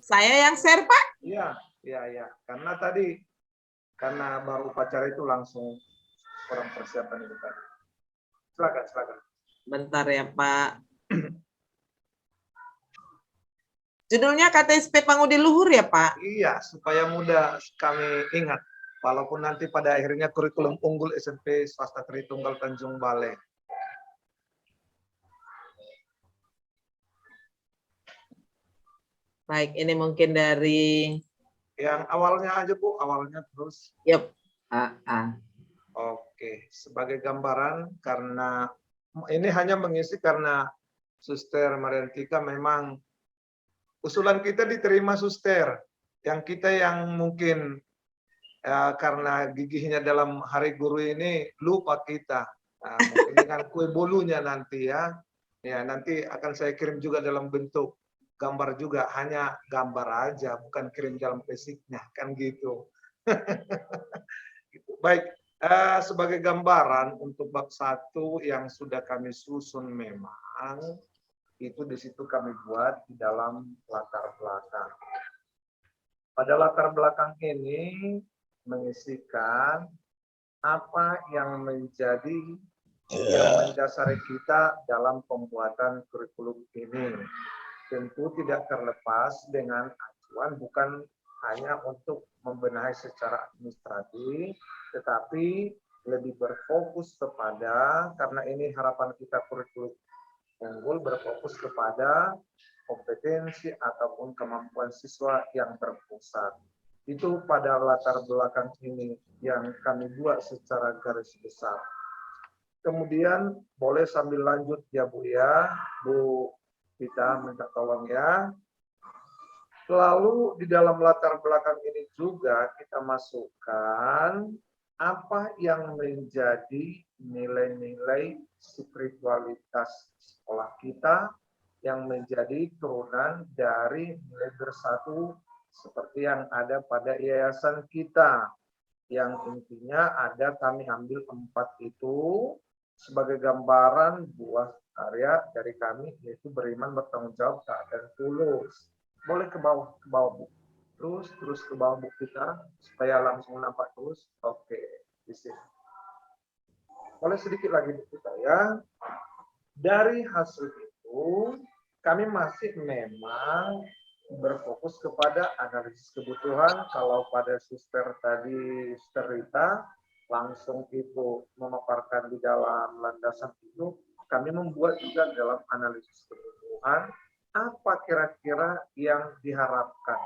Saya yang share, Pak? Iya. Karena baru upacara itu langsung orang persiapan itu tadi. Silakan. Bentar ya, Pak. Judulnya KTSP Pangudi Luhur ya, Pak? Iya, supaya mudah kami ingat. Walaupun nanti pada akhirnya kurikulum unggul SMP Swasta Tritunggal Tanjung Balai. Baik, ini mungkin dari yang awalnya aja Bu, awalnya terus. Yep. Oke, sebagai gambaran karena ini hanya mengisi karena Suster Mariantika memang usulan kita diterima Suster. Yang kita yang mungkin karena gigihnya dalam Hari Guru ini lupa kita. Nah, mungkin dengan kue bolunya nanti ya. Ya, nanti akan saya kirim juga dalam bentuk gambar juga, hanya gambar aja, bukan kirim dalam fisiknya, kan gitu. Baik, sebagai gambaran untuk bab 1 yang sudah kami susun memang, itu di situ kami buat di dalam latar belakang. Pada latar belakang ini mengisikan apa yang menjadi yang mendasari kita dalam pembuatan kurikulum ini. Tentu tidak terlepas dengan acuan bukan hanya untuk membenahi secara administratif, tetapi lebih berfokus kepada, karena ini harapan kita kurikulum unggul berfokus kepada kompetensi ataupun kemampuan siswa yang terpusat. Itu pada latar belakang ini yang kami buat secara garis besar. Kemudian boleh sambil lanjut ya Bu ya, Bu Vita minta tolong ya. Lalu di dalam latar belakang ini juga kita masukkan apa yang menjadi nilai-nilai spiritualitas sekolah kita yang menjadi turunan dari nilai bersatu seperti yang ada pada yayasan kita. Yang intinya ada kami ambil 4 itu sebagai gambaran buah karya dari kami, yaitu beriman, bertanggung jawab, taat dan tulus. Boleh ke bawah Bu. Terus ke bawah Bu kita supaya langsung nampak terus. Oke, di sini. Boleh sedikit lagi Bu kita ya. Dari hasil itu kami masih memang berfokus kepada analisis kebutuhan. Kalau pada suster tadi, Suster Rita, langsung itu memaparkan di dalam landasan itu, kami membuat juga dalam analisis kebutuhan, apa kira-kira yang diharapkan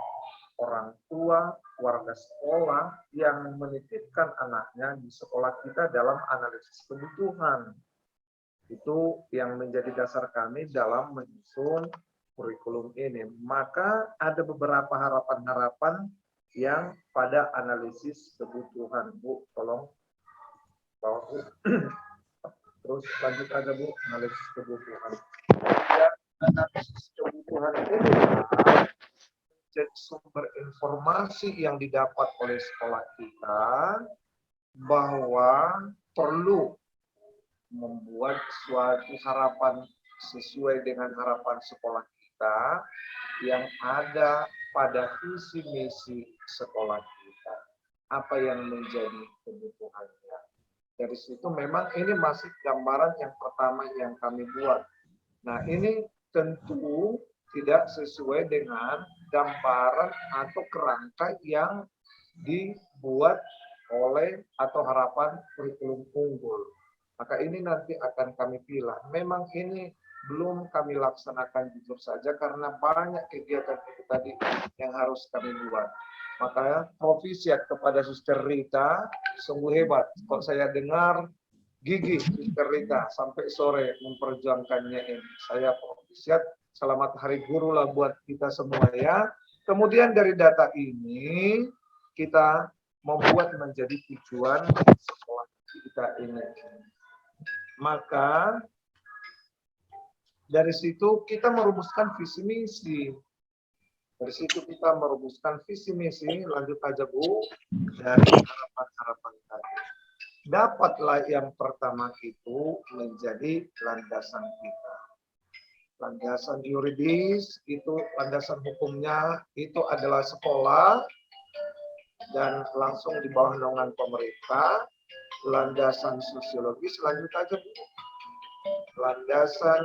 orang tua, warga sekolah yang menitipkan anaknya di sekolah kita dalam analisis kebutuhan. Itu yang menjadi dasar kami dalam menyusun kurikulum ini. Maka ada beberapa harapan-harapan yang pada analisis kebutuhan. Bu, tolong bawa Bu. Terus lanjut aja Bu, analisis kebutuhan. Ya, analisis kebutuhan ini jadi sumber informasi yang didapat oleh sekolah kita bahwa perlu membuat suatu harapan sesuai dengan harapan sekolah kita yang ada pada visi misi sekolah kita. Apa yang menjadi kebutuhannya. Dari situ memang ini masih gambaran yang pertama yang kami buat. Nah ini tentu tidak sesuai dengan gambaran atau kerangka yang dibuat oleh atau harapan kurikulum unggul. Maka ini nanti akan kami pilih. Memang ini belum kami laksanakan jujur saja karena banyak kegiatan itu tadi yang harus kami buat. Makanya profisiat kepada Suster Rita, sungguh hebat. Kok saya dengar gigih Suster Rita sampai sore memperjuangkannya ini. Saya profisiat, selamat Hari Guru lah buat kita semua ya. Kemudian dari data ini kita membuat menjadi tujuan sekolah kita ini. Maka dari situ kita merumuskan visi misi. Dari situ kita merumuskan visi misi, lanjut aja Bu, dari harapan-harapan tadi. Dapatlah yang pertama itu menjadi landasan kita. Landasan yuridis itu landasan hukumnya itu adalah sekolah dan langsung di bawah naungan pemerintah. Landasan sosiologis lanjut aja Bu. Landasan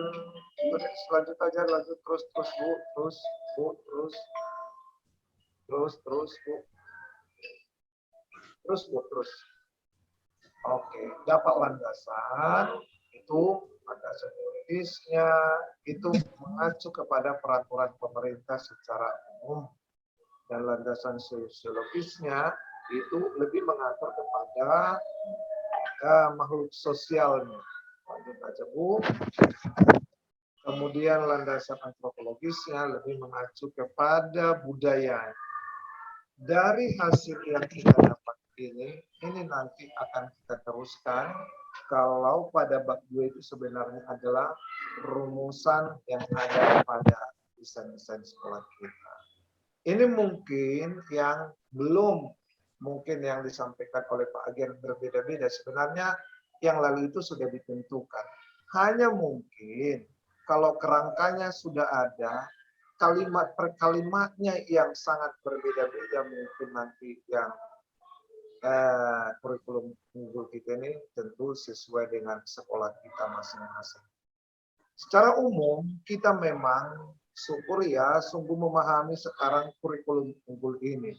lanjut aja, lanjut terus Bu, terus. Oke, dapat landasan itu landasan yuridisnya itu mengacu kepada peraturan pemerintah secara umum, dan landasan sosiologisnya itu lebih mengatur kepada makhluk sosialnya. Lanjut aja Bu. Kemudian landasan antropologisnya lebih mengacu kepada budaya. Dari hasil yang kita dapat ini nanti akan kita teruskan kalau pada bab 2 itu sebenarnya adalah rumusan yang ada pada desain-desain sekolah kita. Ini mungkin yang belum mungkin yang disampaikan oleh Pak Agen berbeda-beda. Sebenarnya yang lalu itu sudah ditentukan. Hanya mungkin kalau kerangkanya sudah ada, kalimat per kalimatnya yang sangat berbeda-beda mungkin nanti yang kurikulum unggul kita ini tentu sesuai dengan sekolah kita masing-masing. Secara umum kita memang syukur ya sungguh memahami sekarang kurikulum unggul ini.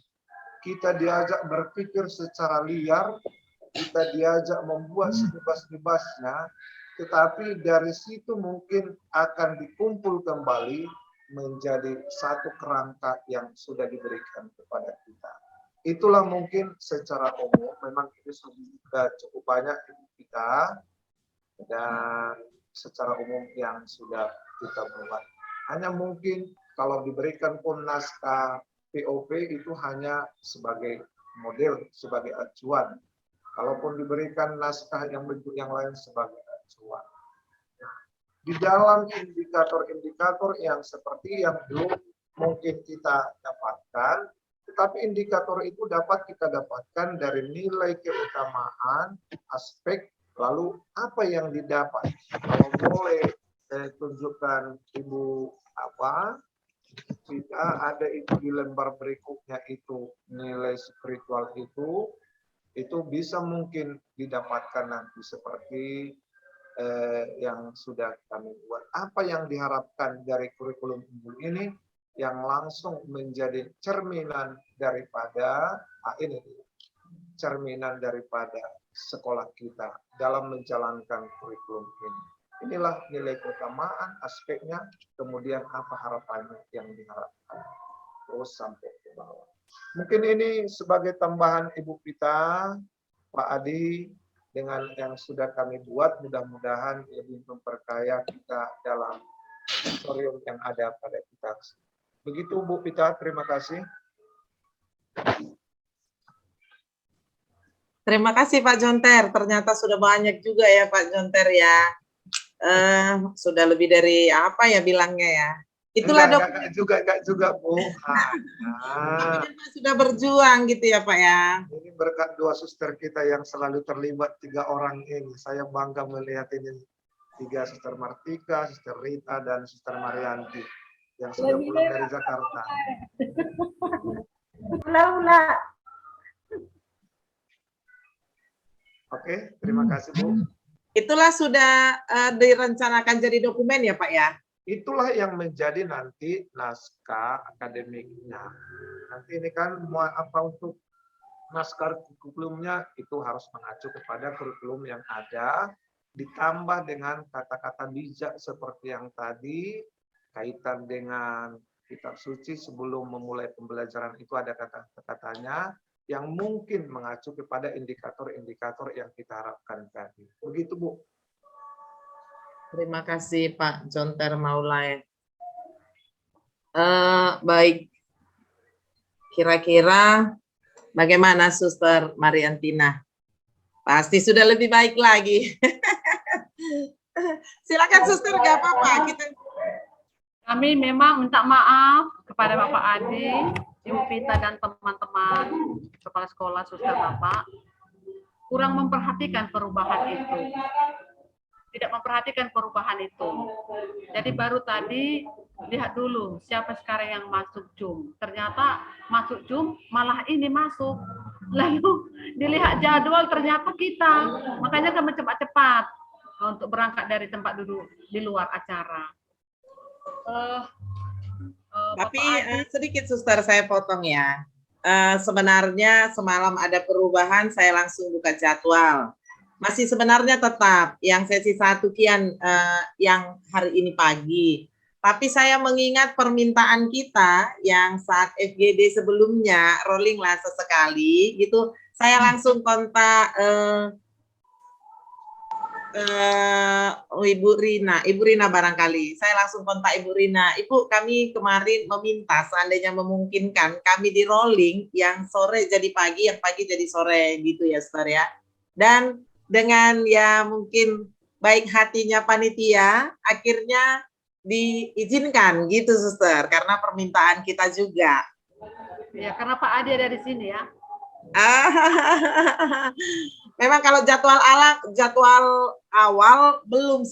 Kita diajak berpikir secara liar, kita diajak membuat sebebas-bebasnya, tetapi dari situ mungkin akan dikumpul kembali menjadi satu kerangka yang sudah diberikan kepada kita. Itulah mungkin secara umum, memang itu sudah cukup banyak kita dan secara umum yang sudah kita buat. Hanya mungkin kalau diberikan pun naskah POP itu hanya sebagai model, sebagai acuan. Kalaupun diberikan naskah yang bentuk yang lain sebagai acuan. Di dalam indikator-indikator yang seperti yang belum mungkin kita dapatkan, tetapi indikator itu dapat kita dapatkan dari nilai keutamaan, aspek, lalu apa yang didapat. Kalau boleh saya tunjukkan Ibu apa, kita ada itu di lembar berikutnya itu nilai spiritual itu bisa mungkin didapatkan nanti seperti yang sudah kami buat. Apa yang diharapkan dari kurikulum unggul ini yang langsung menjadi cerminan daripada cerminan daripada sekolah kita dalam menjalankan kurikulum ini. Inilah nilai keutamaan, aspeknya, kemudian apa harapannya yang diharapkan. Terus sampai ke bawah. Mungkin ini sebagai tambahan Ibu Pita, Pak Adi, dengan yang sudah kami buat, mudah-mudahan lebih memperkaya kita dalam tutorial yang ada pada kita. Begitu Bu Pita, terima kasih. Terima kasih Pak Jonter. Ternyata sudah banyak juga ya Pak Jonter ya. Sudah lebih dari apa ya bilangnya ya. Itulah enggak juga Bu. Sudah berjuang gitu ya Pak ya. Ini berkat dua suster kita yang selalu terlibat 3 orang ini. Saya bangga melihat ini 3 Suster Martika, Suster Rita, dan Suster Marianti yang sudah pulang dari Jakarta. Oke, terima kasih Bu. Itulah sudah direncanakan jadi dokumen ya Pak ya? Itulah yang menjadi nanti naskah akademiknya. Nanti ini kan apa untuk naskah kurikulumnya itu harus mengacu kepada kurikulum yang ada, ditambah dengan kata-kata bijak seperti yang tadi, kaitan dengan kitab suci sebelum memulai pembelajaran itu ada kata-katanya, yang mungkin mengacu kepada indikator-indikator yang kita harapkan tadi. Begitu Bu. Terima kasih Pak Jonter Maulay. Baik, kira-kira bagaimana Suster Mariantina? Pasti sudah lebih baik lagi. Silakan Suster, nggak apa-apa. Kami memang minta maaf kepada Bapak Adi, Ibu Pita dan teman-teman kepala sekolah, Suster Bapak, kurang memperhatikan perubahan itu. tidak memperhatikan perubahan itu. Jadi baru tadi lihat dulu siapa sekarang yang masuk Zoom. Ternyata masuk Zoom malah ini masuk. Lalu dilihat jadwal ternyata kita. Makanya kami cepat-cepat untuk berangkat dari tempat duduk di luar acara. Tapi sedikit suster saya potong ya. Sebenarnya semalam ada perubahan, saya langsung buka jadwal. Masih sebenarnya tetap yang sesi 1 Kian yang hari ini pagi. Tapi saya mengingat permintaan kita yang saat FGD sebelumnya rolling lah sesekali gitu. Saya langsung kontak Ibu Rina barangkali. Saya langsung kontak Ibu Rina. Ibu, kami kemarin meminta seandainya memungkinkan kami di rolling yang sore jadi pagi, yang pagi jadi sore gitu ya, Suster ya. Dan dengan ya mungkin baik hatinya panitia, akhirnya diizinkan gitu, Suster, karena permintaan kita juga. Ya, karena Pak Adi ada di sini ya. Memang kalau jadwal awal belum,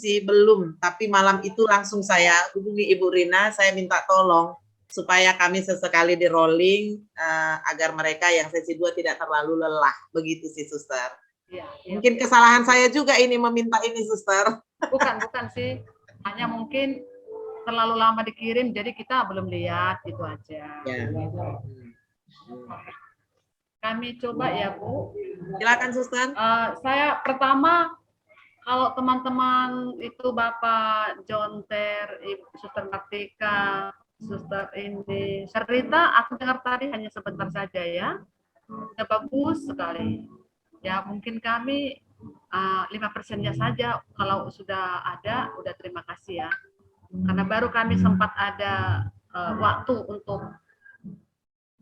tapi malam itu langsung saya hubungi Ibu Rina, saya minta tolong supaya kami sesekali di rolling agar mereka yang sesi 2 tidak terlalu lelah, begitu sih, Suster. Ya, mungkin kesalahan saya juga ini meminta ini, Suster. Bukan sih, hanya mungkin terlalu lama dikirim, jadi kita belum lihat, itu aja. Ya. Kami coba ya, Bu. Silakan, Suster. Saya pertama, kalau teman-teman itu Bapak Jonter, Ibu Suster Martika, Suster ini, Serita, aku dengar tadi hanya sebentar saja ya. Sudah bagus sekali. Ya mungkin kami 5%-nya saja, kalau sudah ada, udah terima kasih ya. Karena baru kami sempat ada waktu untuk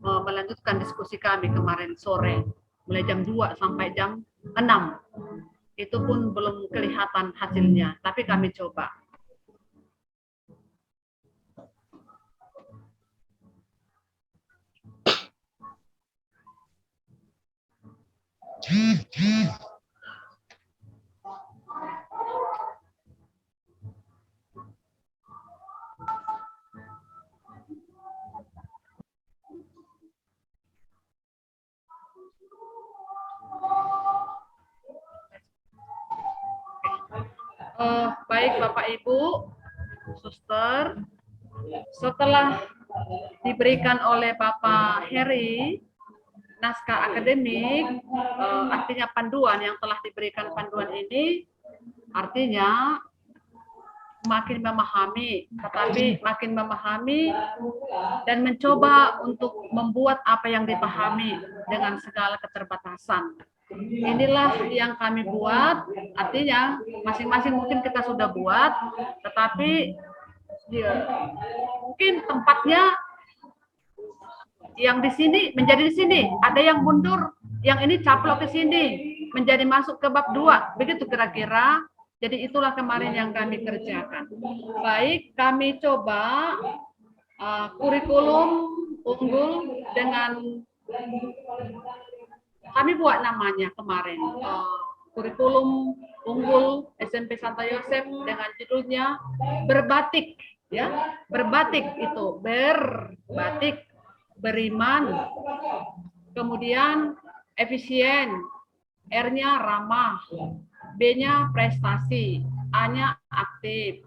melanjutkan diskusi kami kemarin sore, mulai jam 2 sampai jam 6. Itu pun belum kelihatan hasilnya, tapi kami coba. Baik Bapak Ibu, Suster, setelah diberikan oleh Bapak Heri naskah akademik, artinya panduan yang telah diberikan panduan ini, artinya makin memahami, tetapi makin memahami dan mencoba untuk membuat apa yang dipahami dengan segala keterbatasan. Inilah yang kami buat, artinya masing-masing mungkin kita sudah buat, tetapi ya, mungkin tempatnya yang di sini menjadi di sini, ada yang mundur, yang ini caplok ke sini, menjadi masuk ke bab 2, begitu kira-kira. Jadi itulah kemarin yang kami kerjakan. Baik, kami coba kurikulum unggul dengan kami buat namanya kemarin kurikulum unggul SMP Santo Yosef dengan judulnya berbatik ya, berbatik itu berbatik, beriman, kemudian efisien, R-nya ramah, B-nya prestasi, A-nya aktif,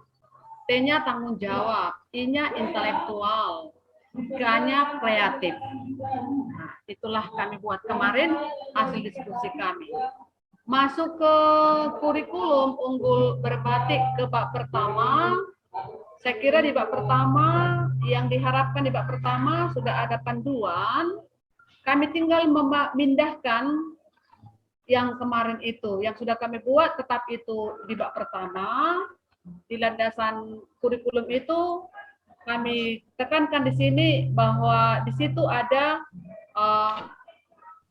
T-nya tanggung jawab, I-nya intelektual, K-nya kreatif. Nah, itulah kami buat kemarin hasil diskusi kami. Masuk ke kurikulum unggul berbatik ke bab pertama. Saya kira di bab pertama, yang diharapkan di bab pertama sudah ada panduan. Kami tinggal memindahkan yang kemarin itu, yang sudah kami buat tetap itu di bab pertama. Di landasan kurikulum itu kami tekankan di sini bahwa di situ ada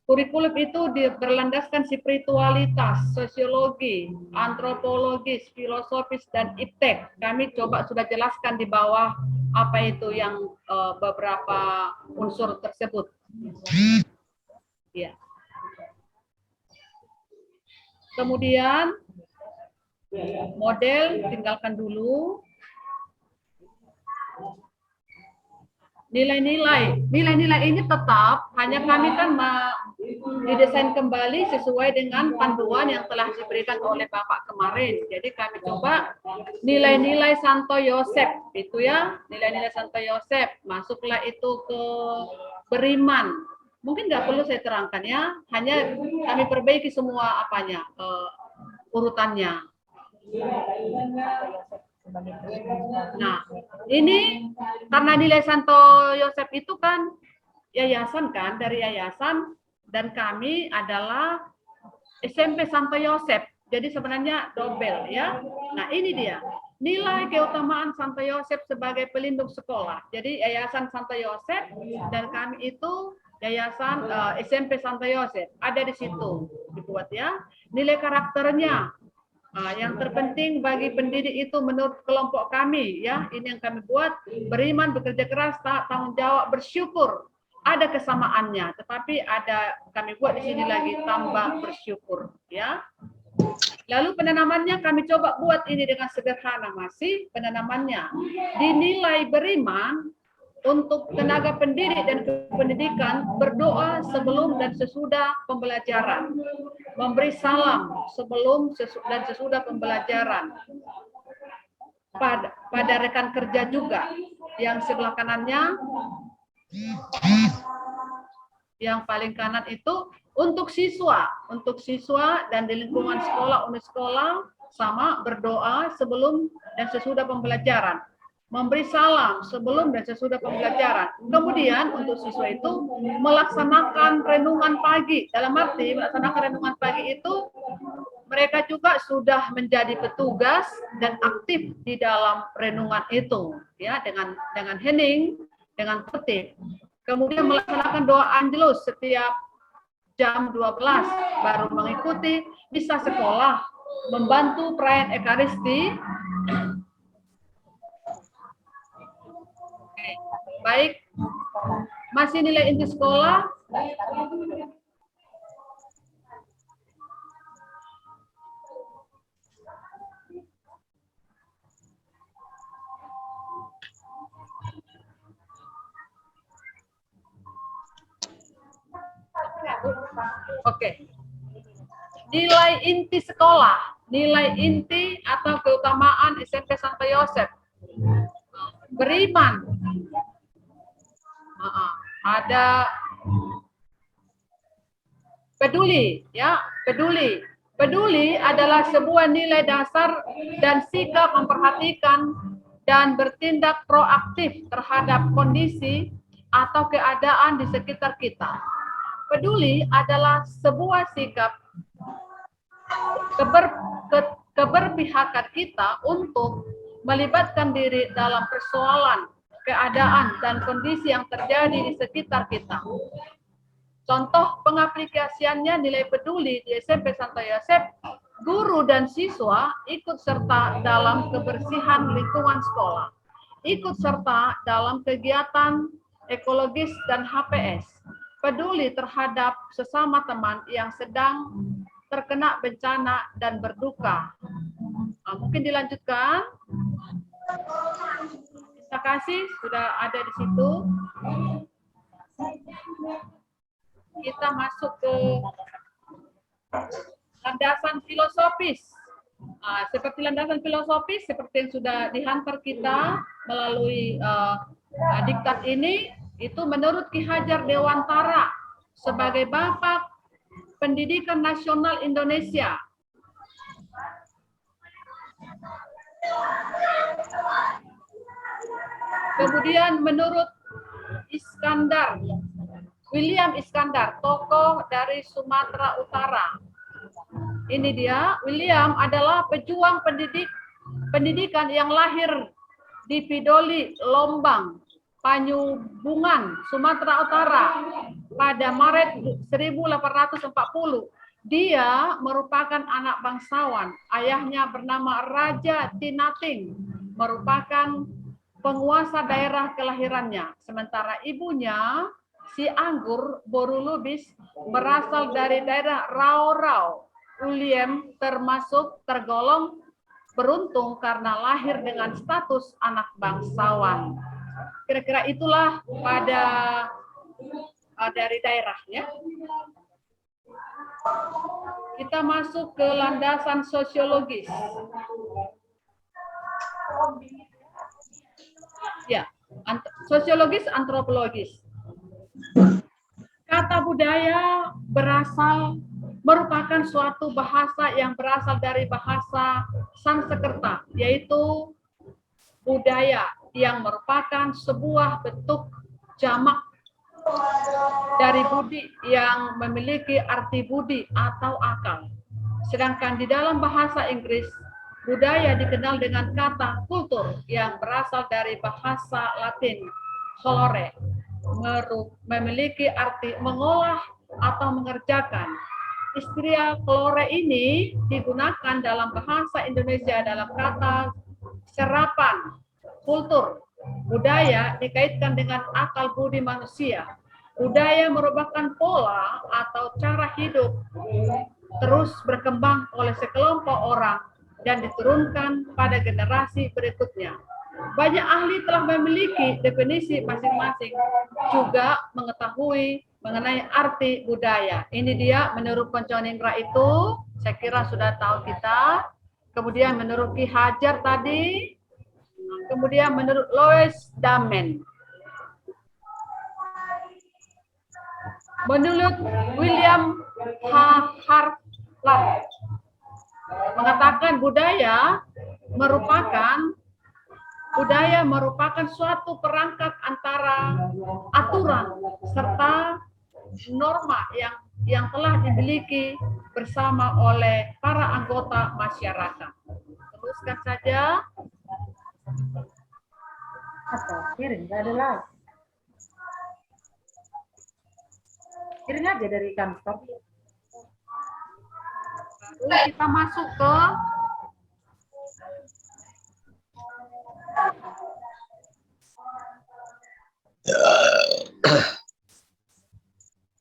kurikulum itu berlandaskan spiritualitas, sosiologi, antropologis, filosofis, dan iptek. Kami coba sudah jelaskan di bawah apa itu yang beberapa unsur tersebut. Ya. Kemudian Model tinggalkan dulu. Nilai-nilai ini tetap, hanya kami kan didesain kembali sesuai dengan panduan yang telah diberikan oleh Bapak kemarin. Jadi kami coba nilai-nilai Santo Yosef itu ya, nilai-nilai Santo Yosef, masuklah itu ke beriman. Mungkin nggak perlu saya terangkan ya, hanya kami perbaiki semua apanya, urutannya. Nah, ini karena nilai Santo Yosef itu kan yayasan kan, dari yayasan, dan kami adalah SMP Santo Yosef. Jadi sebenarnya double ya. Nah, ini dia. Nilai keutamaan Santo Yosef sebagai pelindung sekolah. Jadi yayasan Santo Yosef dan kami itu yayasan SMP Santo Yosef. Ada di situ dibuat ya. Nilai karakternya. Yang terpenting bagi pendidik itu menurut kelompok kami ya, ini yang kami buat: beriman, bekerja keras, tanggung jawab, bersyukur. Ada kesamaannya, tetapi ada kami buat di sini lagi tambah bersyukur ya. Lalu penanamannya kami coba buat ini dengan sederhana, masih penanamannya dinilai beriman untuk tenaga pendidik dan pendidikan, berdoa sebelum dan sesudah pembelajaran, memberi salam sebelum dan sesudah pembelajaran pada rekan kerja juga. Yang sebelah kanannya, yang paling kanan itu untuk siswa dan di lingkungan sekolah, unit sekolah, sama berdoa sebelum dan sesudah pembelajaran, memberi salam sebelum dan sesudah pembelajaran. Kemudian untuk siswa itu melaksanakan renungan pagi. Dalam arti melaksanakan renungan pagi itu mereka juga sudah menjadi petugas dan aktif di dalam renungan itu ya, dengan hening, dengan tertib. Kemudian melaksanakan doa Angelus setiap jam 12, baru mengikuti bisa sekolah, membantu perayaan Ekaristi. Baik, masih nilai inti sekolah. Oke. Nilai inti sekolah, nilai inti atau keutamaan SMP Santo Yosef. Beriman. Ada peduli, ya, peduli. Peduli adalah sebuah nilai dasar dan sikap memperhatikan dan bertindak proaktif terhadap kondisi atau keadaan di sekitar kita. Peduli adalah sebuah sikap keberpihakan kita untuk melibatkan diri dalam persoalan, keadaan, dan kondisi yang terjadi di sekitar kita. Contoh pengaplikasiannya nilai peduli di SMP Santo Yosef, guru dan siswa ikut serta dalam kebersihan lingkungan sekolah, ikut serta dalam kegiatan ekologis dan HPS, peduli terhadap sesama teman yang sedang terkena bencana dan berduka. Mungkin dilanjutkan. Terima kasih sudah ada di situ. Kita masuk ke landasan filosofis. Seperti landasan filosofis, seperti yang sudah dihantar kita melalui diktat ini, itu menurut Ki Hajar Dewantara sebagai Bapak Pendidikan Nasional Indonesia. Kemudian menurut William Iskandar, tokoh dari Sumatera Utara. Ini dia, William adalah pejuang pendidikan yang lahir di Pidoli, Lombang, Panyubungan, Sumatera Utara pada Maret 1840. Dia merupakan anak bangsawan. Ayahnya bernama Raja Tinating, merupakan penguasa daerah kelahirannya. Sementara ibunya, si Anggur Borulubis, berasal dari daerah Rau-Rau. William tergolong beruntung karena lahir dengan status anak bangsawan. Kira-kira itulah pada dari daerah ya. Kita masuk ke landasan sosiologis. Ya, sosiologis antropologis. Kata budaya merupakan suatu bahasa yang berasal dari bahasa Sanskerta, yaitu budaya yang merupakan sebuah bentuk jamak dari budi yang memiliki arti budi atau akal. Sedangkan di dalam bahasa Inggris, budaya dikenal dengan kata kultur yang berasal dari bahasa Latin, colore, memiliki arti mengolah atau mengerjakan. Istilah colore ini digunakan dalam bahasa Indonesia dalam kata serapan. Kultur, budaya dikaitkan dengan akal budi manusia. Budaya merupakan pola atau cara hidup terus berkembang oleh sekelompok orang dan diturunkan pada generasi berikutnya. Banyak ahli telah memiliki definisi masing-masing, juga mengetahui mengenai arti budaya. Ini dia menurut Ponconingrat itu, saya kira sudah tahu kita. Kemudian menurut Ki Hajar tadi, kemudian menurut Louis Damen. Menurut William Hartland mengatakan budaya merupakan suatu perangkat antara aturan serta norma yang telah dimiliki bersama oleh para anggota masyarakat. Teruskan saja. Kirim, nggak ada lagi. Kirim aja dari kantor. Lalu kita masuk ke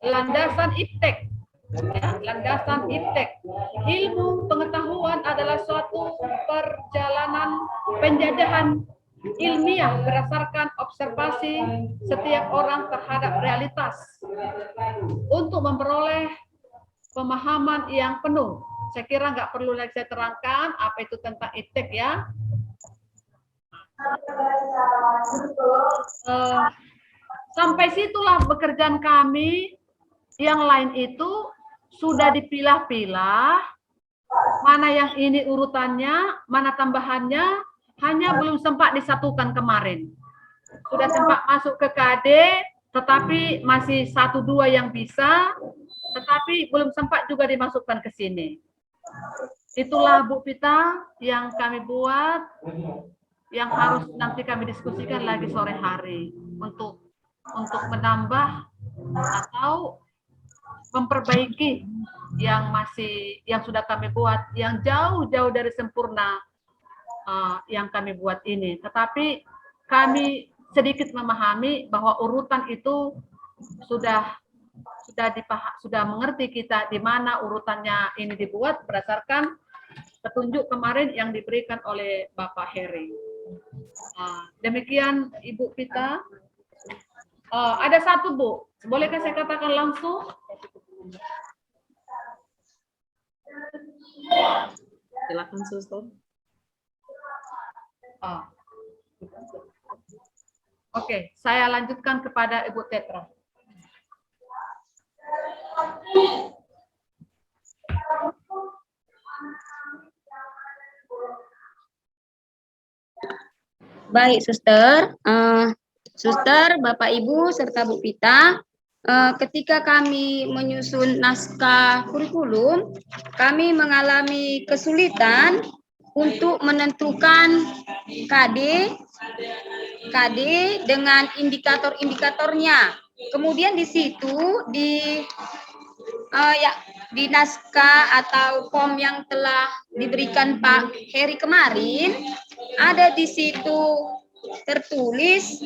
landasan iptek. Ya, landasan iptek. Ilmu pengetahuan adalah suatu perjalanan penjajahan ilmiah berdasarkan observasi setiap orang terhadap realitas untuk memperoleh pemahaman yang penuh. Saya kira nggak perlu lagi saya terangkan apa itu tentang iptek ya. Sampai situlah pekerjaan kami. Yang lain itu sudah dipilah-pilah, mana yang ini urutannya, mana tambahannya, hanya belum sempat disatukan kemarin. Sudah sempat masuk ke KD, tetapi masih 1-2 yang bisa, tetapi belum sempat juga dimasukkan ke sini. Itulah Bu Pita yang kami buat, yang harus nanti kami diskusikan lagi sore hari untuk menambah atau memperbaiki yang sudah kami buat, yang jauh-jauh dari sempurna yang kami buat ini. Tetapi kami sedikit memahami bahwa urutan itu sudah mengerti kita di mana urutannya ini dibuat berdasarkan petunjuk kemarin yang diberikan oleh Bapak Heri. Demikian Ibu Pita. Ada satu Bu, bolehkah saya katakan langsung? Silakan Suster. Oke, saya lanjutkan kepada Ibu Tetra. Baik, Suster. Suster, Bapak Ibu, serta Bu Pita, ketika kami menyusun naskah kurikulum, kami mengalami kesulitan untuk menentukan KD dengan indikator-indikatornya. Kemudian di situ di naskah atau form yang telah diberikan Pak Heri kemarin, ada di situ tertulis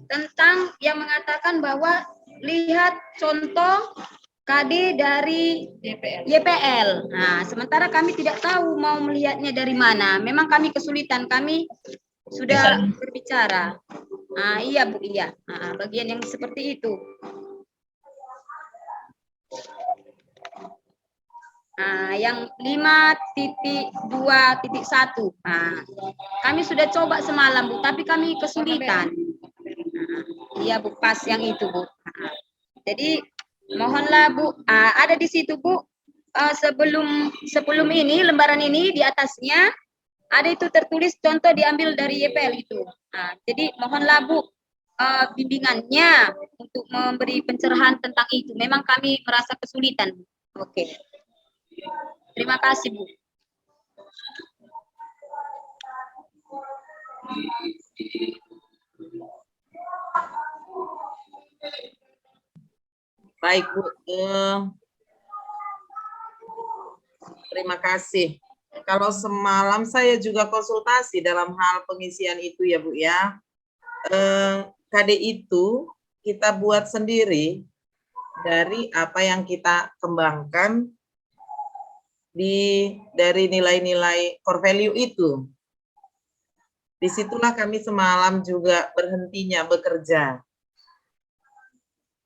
tentang yang mengatakan bahwa lihat contoh KD dari YPL. Nah, sementara kami tidak tahu mau melihatnya dari mana. Memang kami kesulitan, kami sudah berbicara. Nah, iya Bu, iya. Nah, bagian yang seperti itu. Nah, yang 5.2.1. Nah, kami sudah coba semalam Bu, tapi kami kesulitan. Nah, iya Bu, pas yang itu Bu. Nah, jadi mohonlah Bu, ada di situ Bu, sebelum ini lembaran ini di atasnya ada itu tertulis contoh diambil dari YPL itu. Nah, jadi mohonlah Bu, bimbingannya untuk memberi pencerahan tentang itu. Memang kami merasa kesulitan. Oke. Terima kasih Bu. Baik Bu, terima kasih. Kalau semalam saya juga konsultasi dalam hal pengisian itu ya Bu ya. KD itu kita buat sendiri dari apa yang kita kembangkan dari nilai-nilai core value itu. Disitulah kami semalam juga berhentinya bekerja.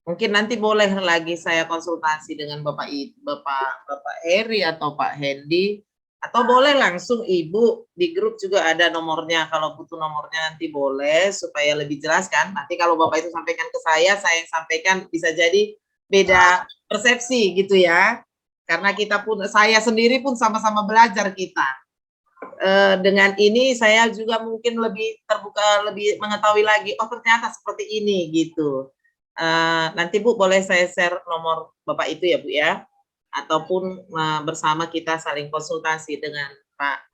Mungkin nanti boleh lagi saya konsultasi dengan Bapak Heri atau Pak Hendy, atau boleh langsung Ibu di grup juga ada nomornya. Kalau butuh nomornya nanti boleh supaya lebih jelas kan. Nanti kalau Bapak itu sampaikan ke saya yang sampaikan bisa jadi beda persepsi gitu ya. Karena saya sendiri pun sama-sama belajar kita. Dengan ini saya juga mungkin lebih terbuka, lebih mengetahui lagi, oh ternyata seperti ini gitu. Nanti Bu boleh saya share nomor Bapak itu ya Bu ya, ataupun bersama kita saling konsultasi dengan Pak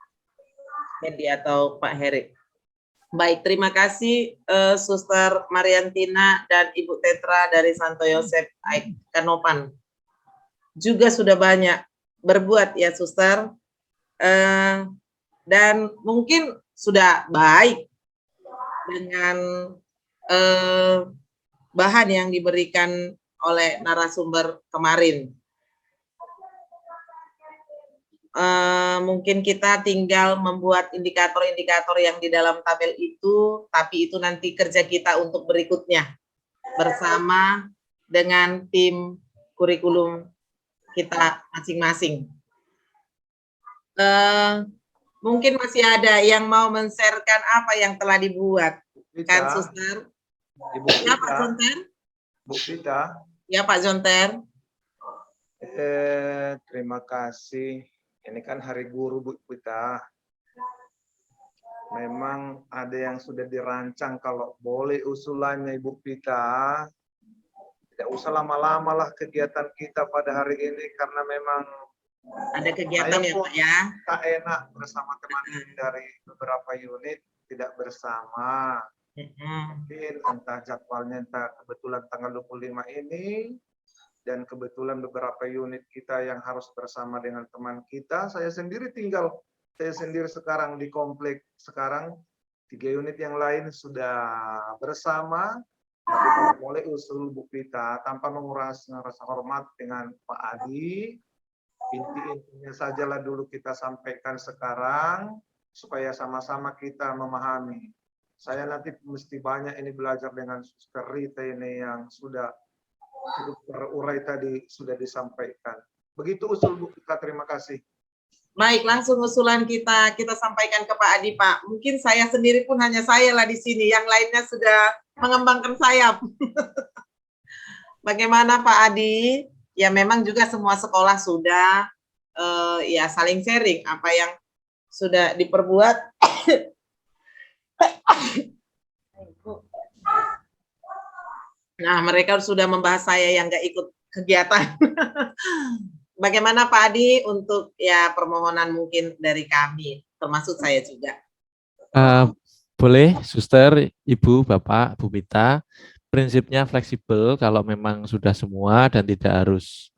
Hendy atau Pak Heri. Baik, terima kasih Suster Mariantina dan Ibu Tetra dari Santo Yosef Kanopan. Juga sudah banyak berbuat ya Suster, dan mungkin sudah baik dengan bahan yang diberikan oleh narasumber kemarin. Mungkin kita tinggal membuat indikator-indikator yang di dalam tabel itu, tapi itu nanti kerja kita untuk berikutnya bersama dengan tim kurikulum kita masing-masing. Mungkin masih ada yang mau men-sharekan apa yang telah dibuat, kan Suster? Ibu Ya Pak Jonter? Bu Vita. Ya Pak Jonter. Terima kasih. Ini kan Hari Guru Bu Vita. Memang ada yang sudah dirancang, kalau boleh usulannya Ibu Vita. Tidak usah lama-lama lah kegiatan kita pada hari ini, karena memang ada kegiatan ya Pak ya. Tak enak bersama teman dari beberapa unit tidak bersama. Mungkin entah jadwalnya, entah kebetulan tanggal 25 ini, dan kebetulan beberapa unit kita yang harus bersama dengan teman kita. Saya sendiri sekarang di komplek sekarang, 3 unit yang lain sudah bersama. Tapi kalau boleh usul Bu Vita, tanpa menguras rasa hormat dengan Pak Adi, inti-intinya sajalah dulu kita sampaikan sekarang, supaya sama-sama kita memahami. Saya nanti mesti banyak ini belajar dengan Suster Rita ini yang sudah cukup terurai tadi, sudah disampaikan. Begitu usul Bu Vita, terima kasih. Baik, langsung usulan kita sampaikan ke Pak Adi Pak. Mungkin saya sendiri pun hanya saya lah di sini, yang lainnya sudah mengembangkan sayap. Bagaimana Pak Adi? Ya memang juga semua sekolah sudah ya saling sharing apa yang sudah diperbuat. Nah, mereka sudah membahas saya yang nggak ikut kegiatan. Bagaimana Pak Adi untuk ya permohonan mungkin dari kami, termasuk saya juga. Boleh, Suster, Ibu, Bapak, Bu Mita. Prinsipnya fleksibel, kalau memang sudah semua dan tidak harus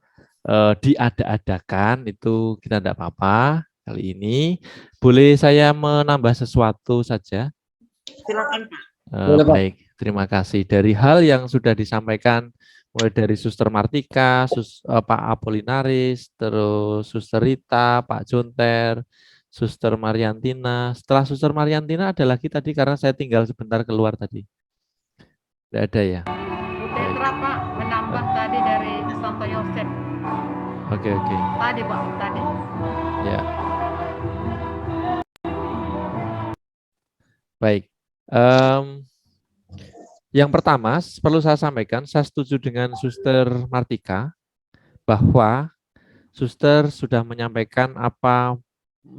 diada-adakan, itu kita tidak apa-apa. Kali ini boleh saya menambah sesuatu saja? Silakan Pak. Baik, terima kasih. Dari hal yang sudah disampaikan mulai dari Suster Martika, Pak Apolinaris, terus Suster Rita, Pak Jonter, Suster Mariantina. Setelah Suster Mariantina ada lagi tadi karena saya tinggal sebentar keluar tadi. Tidak ada ya? Bu Tetra Pak menambah tadi dari Santo Yosef. Oke, oke. Tadi Pak, tadi. Ya. Baik. Yang pertama, perlu saya sampaikan, saya setuju dengan Suster Martika bahwa Suster sudah menyampaikan apa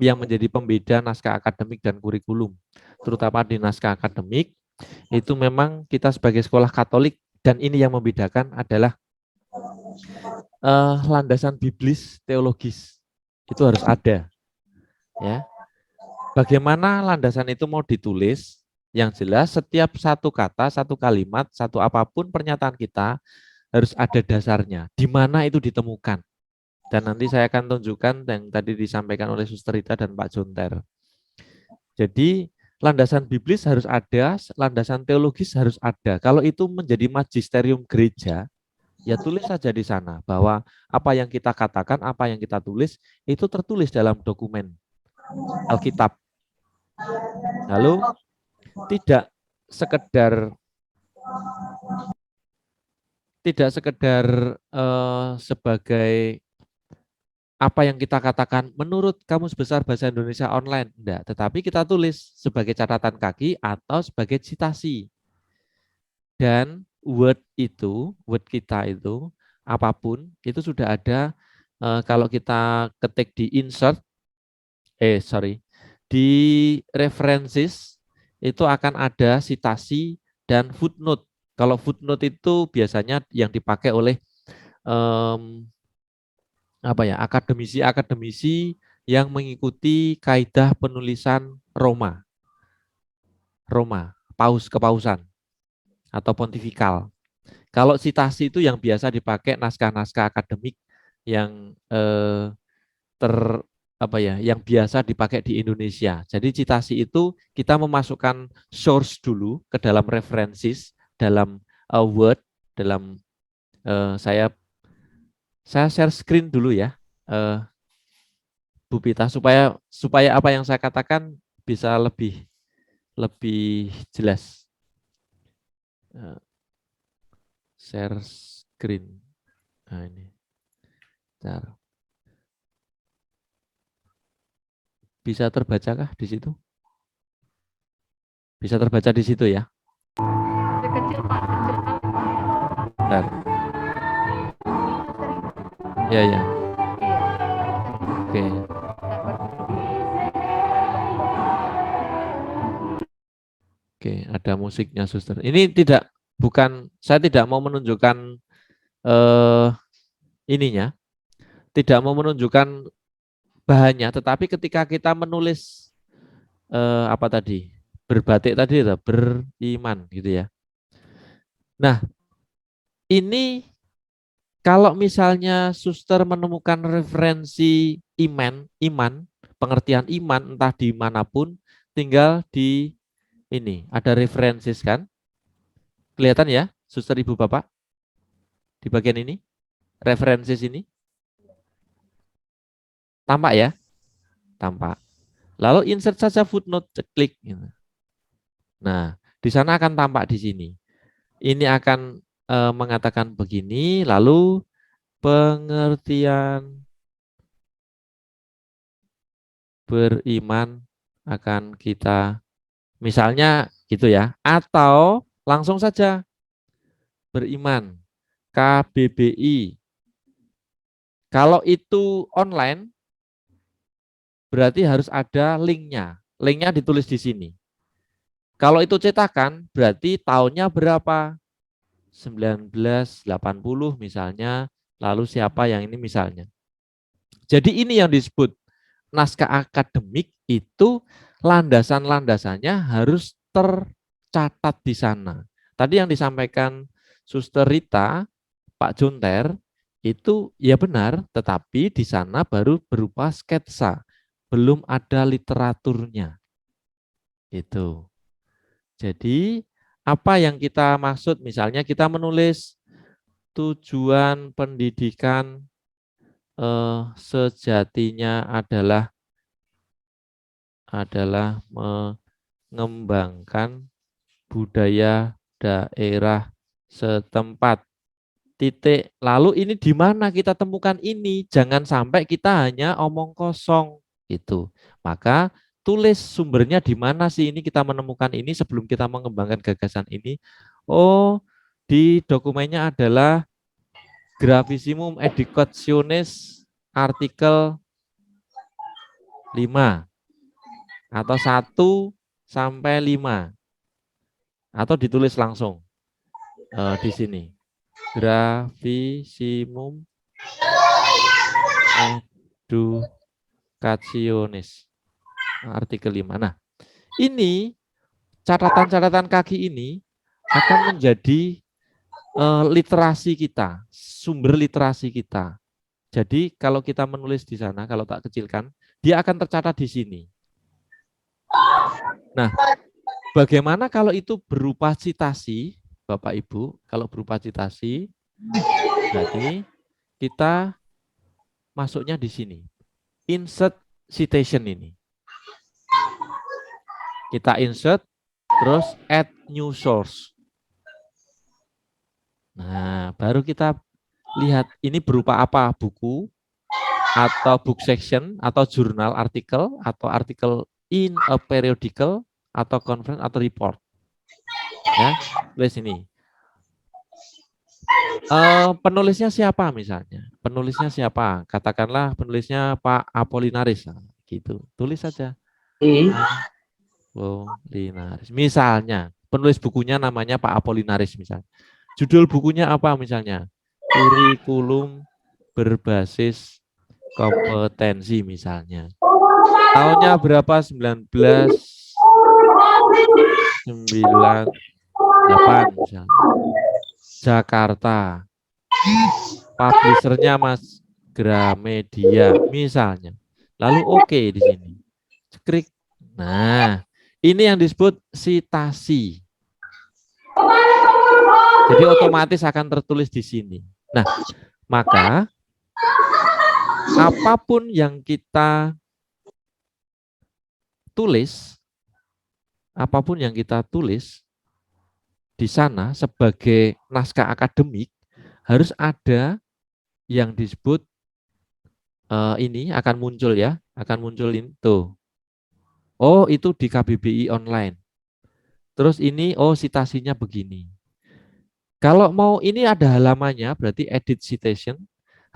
yang menjadi pembeda naskah akademik dan kurikulum. Terutama di naskah akademik, itu memang kita sebagai sekolah Katolik, dan ini yang membedakan adalah landasan biblis teologis. Itu harus ada. Ya. Bagaimana landasan itu mau ditulis? Yang jelas setiap satu kata, satu kalimat, satu apapun pernyataan kita harus ada dasarnya. Di mana itu ditemukan. Dan nanti saya akan tunjukkan yang tadi disampaikan oleh Suster Rita dan Pak Jonter. Jadi landasan biblis harus ada, landasan teologis harus ada. Kalau itu menjadi magisterium gereja, ya tulis saja di sana bahwa apa yang kita katakan, apa yang kita tulis, itu tertulis dalam dokumen Alkitab. Lalu tidak sekedar sebagai apa yang kita katakan menurut Kamus Besar Bahasa Indonesia online, enggak, tetapi kita tulis sebagai catatan kaki atau sebagai citasi. Dan word kita itu apapun itu sudah ada kalau kita ketik di insert di references itu akan ada citasi dan footnote. Kalau footnote itu biasanya yang dipakai oleh akademisi yang mengikuti kaidah penulisan Roma, kepausan atau pontifikal. Kalau citasi itu yang biasa dipakai naskah-naskah akademik yang yang biasa dipakai di Indonesia. Jadi citasi itu kita memasukkan source dulu ke dalam references, dalam word, dalam saya share screen dulu ya, Bu Pita, supaya apa yang saya katakan bisa lebih jelas. Share screen. Nah ini. Bentar. Bisa terbacakah di situ? Bisa terbaca di situ ya? Kecil Pak, kecil Pak. Bentar. Ya, ya. Oke. Oke, ada musiknya, Suster. Ini saya tidak mau menunjukkan ininya, tidak mau menunjukkan bahannya, tetapi ketika kita menulis berbatik tadi, beriman gitu ya. Nah, ini kalau misalnya Suster menemukan referensi iman, pengertian iman entah dimanapun, tinggal di ini ada referensis kan? Kelihatan ya, Suster, Ibu, Bapak? Di bagian ini, referensis ini. Tampak ya? Tampak. Lalu insert saja footnote, klik. Nah, di sana akan tampak di sini. Ini akan mengatakan begini, lalu pengertian beriman akan kita, misalnya gitu ya, atau langsung saja beriman, KBBI. Kalau itu online, berarti harus ada linknya. Linknya ditulis di sini. Kalau itu cetakan, berarti tahunnya berapa? 1980 misalnya, lalu siapa yang ini misalnya. Jadi ini yang disebut naskah akademik, itu landasan-landasannya harus tercatat di sana. Tadi yang disampaikan Suster Rita, Pak Jonter, itu ya benar, tetapi di sana baru berupa sketsa, belum ada literaturnya. Itu. Jadi apa yang kita maksud, misalnya kita menulis tujuan pendidikan sejatinya adalah mengembangkan budaya daerah setempat. Titik. Lalu ini di mana kita temukan ini? Jangan sampai kita hanya omong kosong itu. Maka tulis sumbernya di mana sih ini kita menemukan ini sebelum kita mengembangkan gagasan ini. Oh, di dokumennya adalah Gravissimum Educationis artikel 5 atau 1 sampai 5 atau ditulis langsung di sini. Gravissimum Educationis artikel 5. Nah, ini catatan-catatan kaki ini akan menjadi literasi kita, sumber literasi kita. Jadi kalau kita menulis di sana, kalau tak kecilkan, dia akan tercatat di sini. Nah, bagaimana kalau itu berupa citasi, Bapak Ibu? Kalau berupa citasi, berarti kita masuknya di sini. Insert citation ini. Kita insert, terus add new source. Nah, baru kita lihat ini berupa apa, buku, atau book section, atau jurnal artikel, atau artikel in a periodical, atau conference, atau report. Ya, tulis ini. Penulisnya siapa misalnya? Penulisnya siapa? Katakanlah penulisnya Pak Apolinaris, gitu. Tulis saja. Apolinaris. Misalnya, penulis bukunya namanya Pak Apolinaris misalnya. Judul bukunya apa misalnya? Kurikulum berbasis kompetensi misalnya. Tahunnya berapa? 1998 misalnya. Jakarta. Publishernya Mas Gramedia misalnya. Lalu oke di sini. Klik. Nah, ini yang disebut citasi. Jadi otomatis akan tertulis di sini. Nah, maka apapun yang kita tulis, di sana sebagai naskah akademik harus ada yang disebut ini akan muncul ya, akan muncul itu. Oh, itu di KBBI online. Terus ini, oh citasinya begini. Kalau mau ini ada halamannya, berarti edit citation,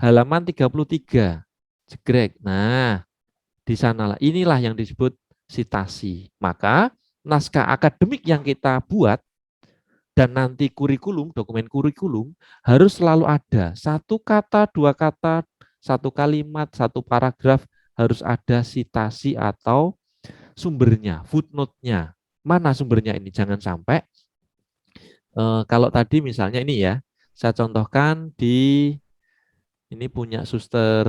halaman 33. Jegrek. Nah, di sanalah inilah yang disebut citasi. Maka naskah akademik yang kita buat dan nanti kurikulum, dokumen kurikulum harus selalu ada. Satu kata, dua kata, satu kalimat, satu paragraf harus ada citasi atau sumbernya, footnote-nya. Mana sumbernya ini? Jangan sampai kalau tadi misalnya ini ya, saya contohkan di ini punya Suster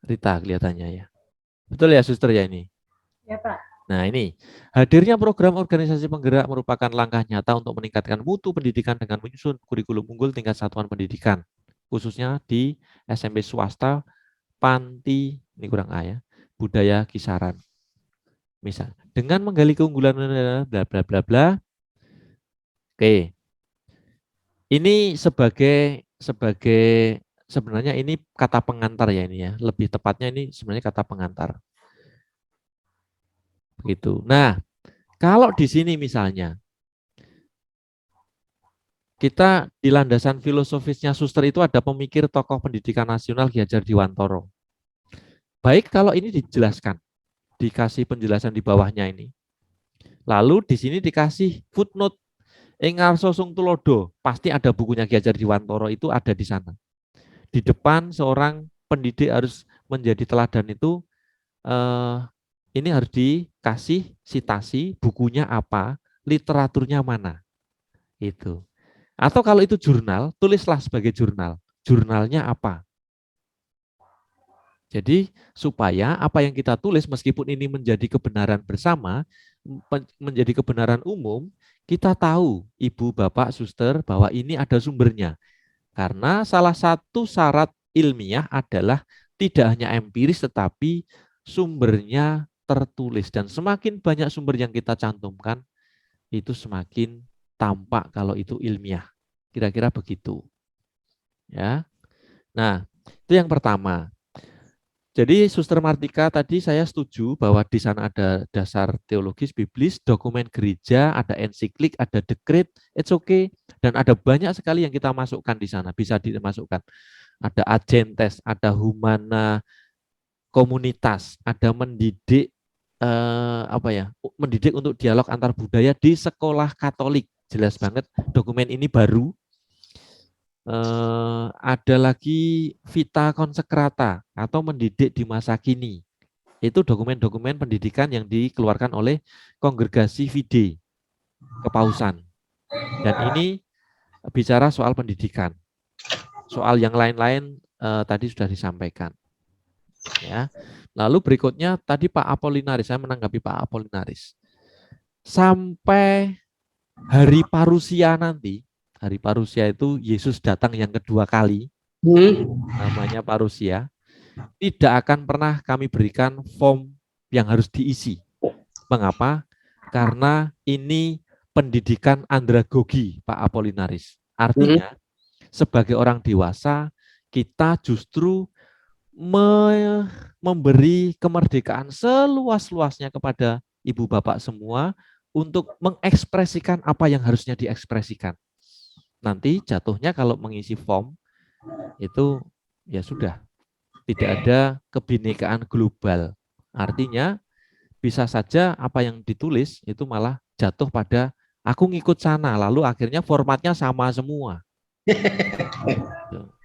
Rita kelihatannya ya. Betul ya Suster ya ini? Ya Pak. Nah ini, hadirnya program organisasi penggerak merupakan langkah nyata untuk meningkatkan mutu pendidikan dengan menyusun kurikulum unggul tingkat satuan pendidikan. Khususnya di SMP swasta, panti, ini kurang A ya, budaya kisaran. Misal, dengan menggali keunggulan bla bla bla bla. Oke. Ini sebagai sebenarnya ini kata pengantar ya ini ya. Lebih tepatnya ini sebenarnya kata pengantar. Begitu. Nah, kalau di sini misalnya kita di landasan filosofisnya Suster itu ada pemikir tokoh pendidikan nasional Ki Hajar Dewantara. Baik kalau ini dijelaskan, dikasih penjelasan di bawahnya ini. Lalu di sini dikasih footnote ing ngarsa sung tulodo, pasti ada bukunya Ki Hajar Dewantara itu ada di sana. Di depan seorang pendidik harus menjadi teladan itu ini harus dikasih citasi bukunya apa, literaturnya mana. Itu. Atau kalau itu jurnal, tulislah sebagai jurnal. Jurnalnya apa? Jadi supaya apa yang kita tulis meskipun ini menjadi kebenaran bersama, menjadi kebenaran umum, kita tahu ibu, bapak, suster bahwa ini ada sumbernya. Karena salah satu syarat ilmiah adalah tidak hanya empiris tetapi sumbernya tertulis. Dan semakin banyak sumber yang kita cantumkan, itu semakin tampak kalau itu ilmiah. Kira-kira begitu. Ya. Nah, itu yang pertama. Jadi Suster Martika tadi saya setuju bahwa di sana ada dasar teologis biblis, dokumen gereja, ada ensiklik, ada dekret, it's okay. Dan ada banyak sekali yang kita masukkan di sana, bisa dimasukkan. Ada agentes, ada humana komunitas, ada mendidik mendidik untuk dialog antar budaya di sekolah Katolik. Jelas banget dokumen ini baru. Ada lagi Vita Consecrata atau mendidik di masa kini. Itu dokumen-dokumen pendidikan yang dikeluarkan oleh Kongregasi Fide Kepausan. Dan ini bicara soal pendidikan. Soal yang lain-lain tadi sudah disampaikan. Ya. Lalu berikutnya tadi Pak Apolinaris, saya menanggapi Pak Apolinaris. Sampai hari parusia nanti, hari parusia itu Yesus datang yang kedua kali, namanya parusia, tidak akan pernah kami berikan form yang harus diisi. Mengapa? Karena ini pendidikan andragogi, Pak Apolinaris. Artinya, sebagai orang dewasa, kita justru memberi kemerdekaan seluas-luasnya kepada ibu bapak semua untuk mengekspresikan apa yang harusnya diekspresikan. Nanti jatuhnya kalau mengisi form itu ya sudah, tidak ada kebinekaan global. Artinya bisa saja apa yang ditulis itu malah jatuh pada aku ngikut sana, lalu akhirnya formatnya sama semua.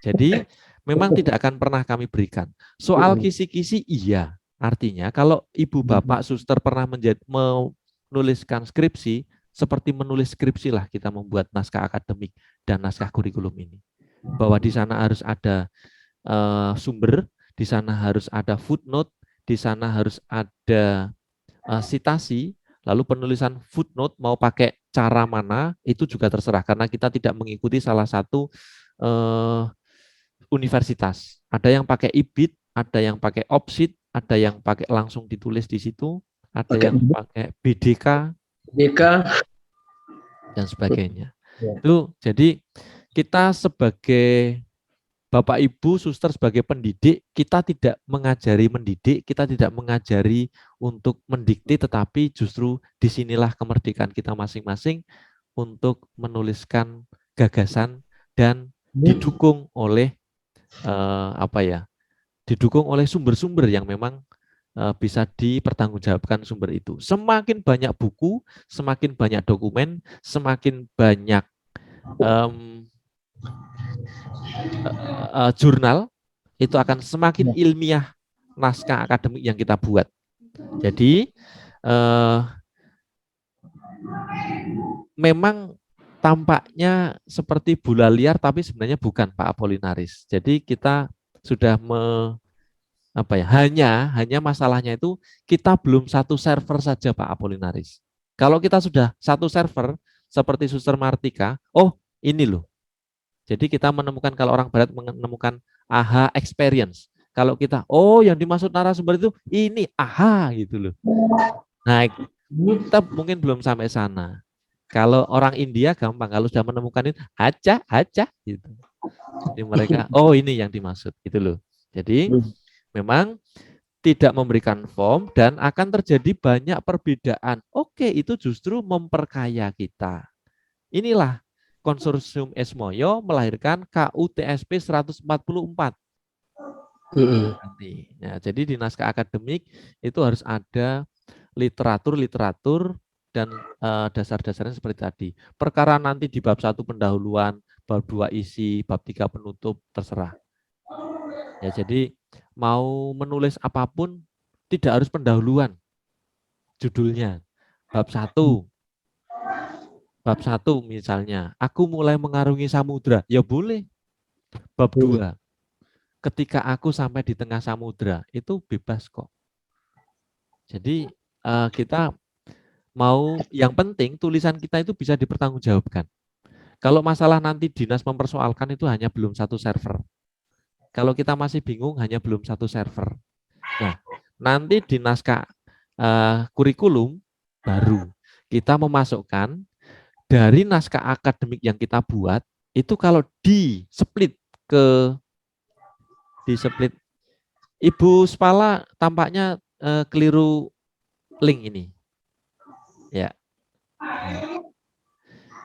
Jadi memang tidak akan pernah kami berikan. Soal kisi-kisi iya. Artinya kalau ibu bapak suster pernah menuliskan skripsi, seperti menulis skripsi lah kita membuat naskah akademik dan naskah kurikulum ini. Bahwa di sana harus ada sumber, di sana harus ada footnote, di sana harus ada sitasi, lalu penulisan footnote mau pakai cara mana itu juga terserah karena kita tidak mengikuti salah satu universitas. Ada yang pakai IBIT, ada yang pakai OPSIT, ada yang pakai langsung ditulis di situ, ada yang pakai BDK, dan sebagainya. Itu jadi kita sebagai Bapak Ibu suster sebagai pendidik, kita tidak mengajari mendidik, kita tidak mengajari untuk mendikte, tetapi justru disinilah kemerdekaan kita masing-masing untuk menuliskan gagasan dan didukung oleh didukung oleh sumber-sumber yang memang bisa dipertanggungjawabkan sumber itu. Semakin banyak buku, semakin banyak dokumen, semakin banyak jurnal, itu akan semakin ilmiah naskah akademik yang kita buat. Jadi memang tampaknya seperti bola liar, tapi sebenarnya bukan, Pak Apolinaris. Jadi kita sudah hanya masalahnya itu kita belum satu server saja, Pak Apolinaris. Kalau kita sudah satu server seperti Suster Martika, oh ini loh. Jadi kita menemukan, kalau orang barat menemukan aha experience. Kalau kita, oh yang dimaksud narasumber itu ini aha gitu loh. Nah, kita mungkin belum sampai sana. Kalau orang India gampang, kalau sudah menemukan itu aja gitu. Jadi mereka, oh ini yang dimaksud gitu loh. Jadi memang tidak memberikan form dan akan terjadi banyak perbedaan. Oke, itu justru memperkaya kita. Inilah Konsorsium Esmoyo melahirkan KUTSP 144. Nanti. Ya, jadi di naskah akademik itu harus ada literatur dan dasar-dasarnya seperti tadi. Perkara nanti di bab 1 pendahuluan, bab 2 isi, bab 3 penutup, terserah. Ya, jadi mau menulis apapun tidak harus pendahuluan. Judulnya bab 1. Bab 1 misalnya, aku mulai mengarungi samudra, ya boleh. Bab 2, ketika aku sampai di tengah samudra, itu bebas kok. Jadi kita yang penting tulisan kita itu bisa dipertanggungjawabkan. Kalau masalah nanti dinas mempersoalkan itu hanya belum satu server. Kalau kita masih bingung hanya belum satu server. Nah, nanti di naskah kurikulum baru kita memasukkan dari naskah akademik yang kita buat itu kalau di split Ibu Spala tampaknya keliru link ini. Ya.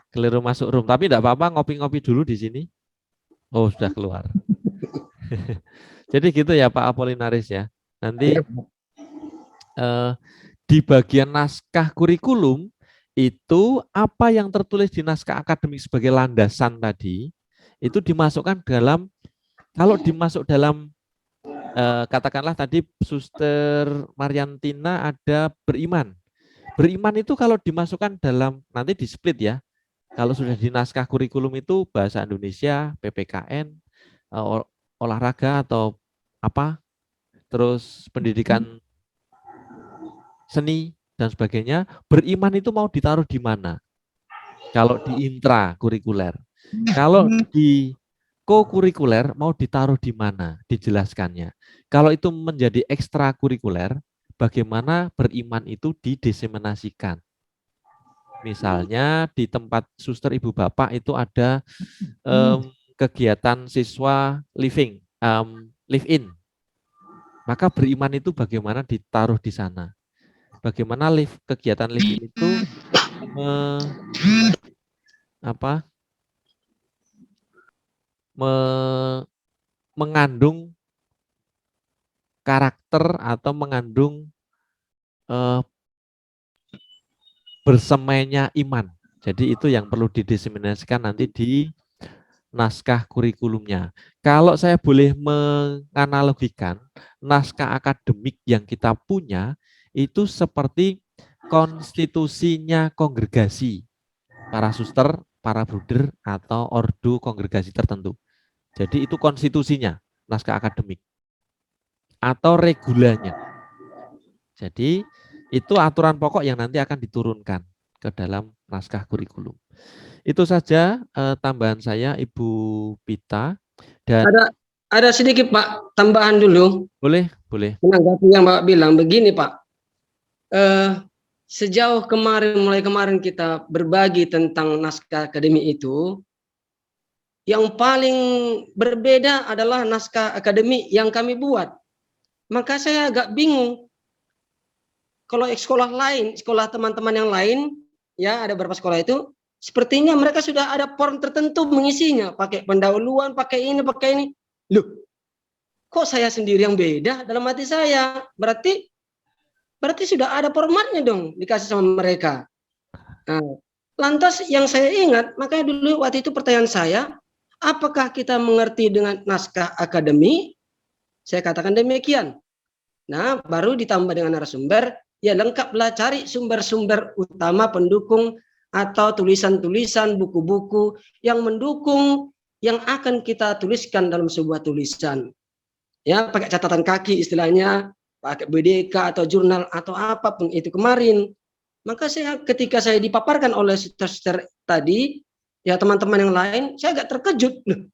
Keliru masuk room, tapi tidak apa-apa, ngopi-ngopi dulu di sini. Oh, sudah keluar. Jadi gitu ya Pak Apolinaris ya. Nanti di bagian naskah kurikulum itu apa yang tertulis di naskah akademik sebagai landasan tadi itu dimasukkan dalam, kalau dimasuk dalam katakanlah tadi Suster Mariantina ada beriman. Beriman itu kalau dimasukkan dalam, nanti di split ya. Kalau sudah di naskah kurikulum itu bahasa Indonesia, PPKN, olahraga atau apa, terus pendidikan seni dan sebagainya, beriman itu mau ditaruh di mana? Kalau di intra kurikuler. Kalau di co-kurikuler mau ditaruh di mana? Dijelaskannya. Kalau itu menjadi ekstra kurikuler, bagaimana beriman itu didiseminasikan? Misalnya di tempat suster ibu bapak itu ada kegiatan siswa live in. Maka beriman itu bagaimana ditaruh di sana? Bagaimana kegiatan live in itu mengandung karakter atau mengandung bersemainya iman. Jadi itu yang perlu didiseminasikan nanti di naskah kurikulumnya. Kalau saya boleh menganalogikan, naskah akademik yang kita punya itu seperti konstitusinya kongregasi, para suster, para bruder, atau ordo kongregasi tertentu. Jadi itu konstitusinya, naskah akademik. Atau regulanya. Jadi itu aturan pokok yang nanti akan diturunkan ke dalam naskah kurikulum. Itu saja tambahan saya, Ibu Pita. Dan ada sedikit Pak tambahan dulu. Boleh. Menanggapi yang Bapak bilang begini Pak. Sejauh mulai kemarin kita berbagi tentang naskah akademik itu, yang paling berbeda adalah naskah akademik yang kami buat. Maka saya agak bingung. Kalau sekolah lain, sekolah teman-teman yang lain, ya ada beberapa sekolah itu, sepertinya mereka sudah ada form tertentu mengisinya, pakai pendahuluan, pakai ini. Loh, kok saya sendiri yang beda dalam hati saya? Berarti sudah ada formatnya dong dikasih sama mereka. Nah, lantas yang saya ingat, makanya dulu waktu itu pertanyaan saya, apakah kita mengerti dengan naskah akademik? Saya katakan demikian. Nah, baru ditambah dengan narasumber, ya lengkaplah cari sumber-sumber utama pendukung atau tulisan-tulisan, buku-buku yang mendukung yang akan kita tuliskan dalam sebuah tulisan. Ya, pakai catatan kaki istilahnya, pakai BDK atau jurnal atau apapun itu kemarin. Maka ketika saya dipaparkan oleh suster tadi, ya teman-teman yang lain, saya agak terkejut. Loh,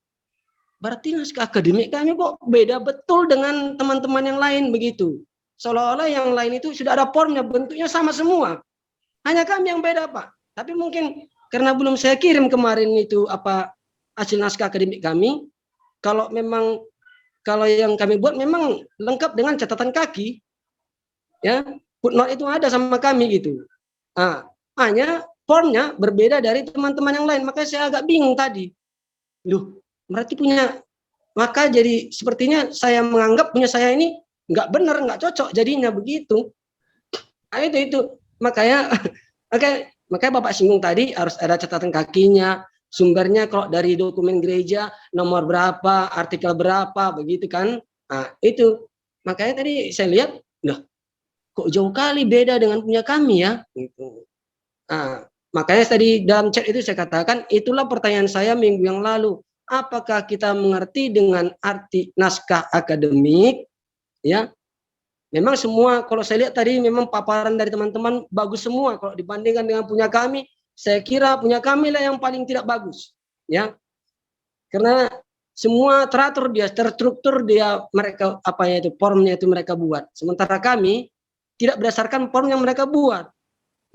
berarti naskah akademik kami kok beda betul dengan teman-teman yang lain begitu. Seolah-olah yang lain itu sudah ada formnya, bentuknya sama semua. Hanya kami yang beda Pak. Tapi mungkin karena belum saya kirim kemarin itu hasil naskah akademik kami. Kalau yang kami buat memang lengkap dengan catatan kaki. Ya, footnote itu ada sama kami gitu. Nah, hanya formnya berbeda dari teman-teman yang lain. Makanya saya agak bingung tadi. Loh, berarti maka jadi sepertinya saya menganggap punya saya ini nggak benar, nggak cocok jadinya begitu. Nah, itu makanya Bapak singgung tadi harus ada catatan kakinya, sumbernya kalau dari dokumen gereja nomor berapa, artikel berapa, begitu kan? Nah, itu makanya tadi saya lihat, loh, kok jauh kali beda dengan punya kami ya? Gitu. Nah, makanya tadi dalam chat itu saya katakan itulah pertanyaan saya minggu yang lalu. Apakah kita mengerti dengan arti naskah akademik? Ya, Memang semua kalau saya lihat tadi memang paparan dari teman-teman bagus semua. Kalau dibandingkan dengan punya kami, saya kira punya kami lah yang paling tidak bagus, ya. Karena semua teratur dia, terstruktur dia, mereka apa ya itu formnya itu mereka buat. Sementara kami tidak berdasarkan form yang mereka buat.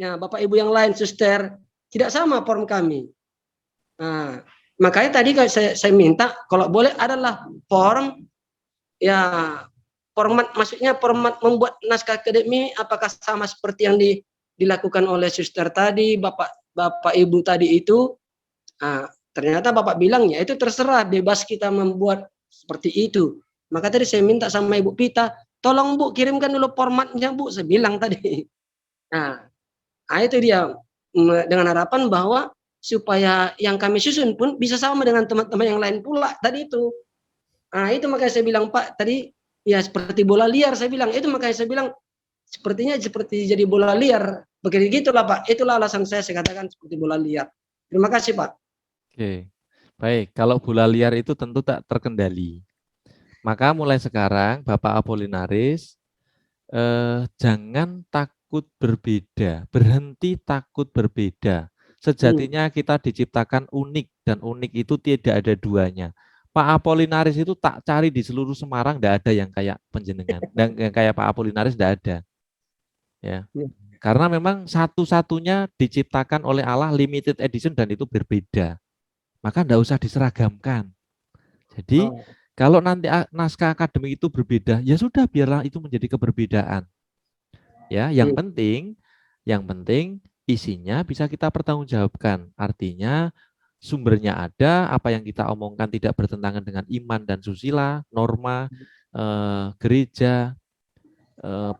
Ya, Bapak Ibu yang lain, suster, tidak sama form kami. Nah, makanya tadi saya minta kalau boleh adalah form ya format, maksudnya format membuat naskah akademik apakah sama seperti yang dilakukan oleh suster tadi, Bapak Ibu tadi itu. Nah, ternyata Bapak bilang ya itu terserah, bebas kita membuat seperti itu. Maka tadi saya minta sama Ibu Pita, tolong Bu kirimkan dulu formatnya Bu, saya bilang tadi. Nah, itu dia, dengan harapan bahwa supaya yang kami susun pun bisa sama dengan teman-teman yang lain pula tadi itu. Nah, itu makanya saya bilang Pak tadi ya seperti bola liar, saya bilang itu, makanya saya bilang sepertinya seperti jadi bola liar. Begitulah Pak, itulah alasan saya katakan seperti bola liar. Terima kasih Pak. Oke, baik. Kalau bola liar itu tentu tak terkendali. Maka mulai sekarang Bapak Apolinaris jangan takut berbeda, berhenti takut berbeda. Sejatinya kita diciptakan unik dan unik itu tidak ada duanya. Pak Apolinaris itu tak cari di seluruh Semarang, tidak ada yang kayak penjenengan, dan yang kayak Pak Apolinaris tidak ada. Ya, karena memang satu-satunya diciptakan oleh Allah, limited edition, dan itu berbeda. Maka tidak usah diseragamkan. Jadi kalau nanti naskah akademik itu berbeda, ya sudah biarlah itu menjadi keberbedaan. Ya, yang penting isinya bisa kita pertanggungjawabkan. Artinya sumbernya ada, apa yang kita omongkan tidak bertentangan dengan iman dan susila, norma, gereja,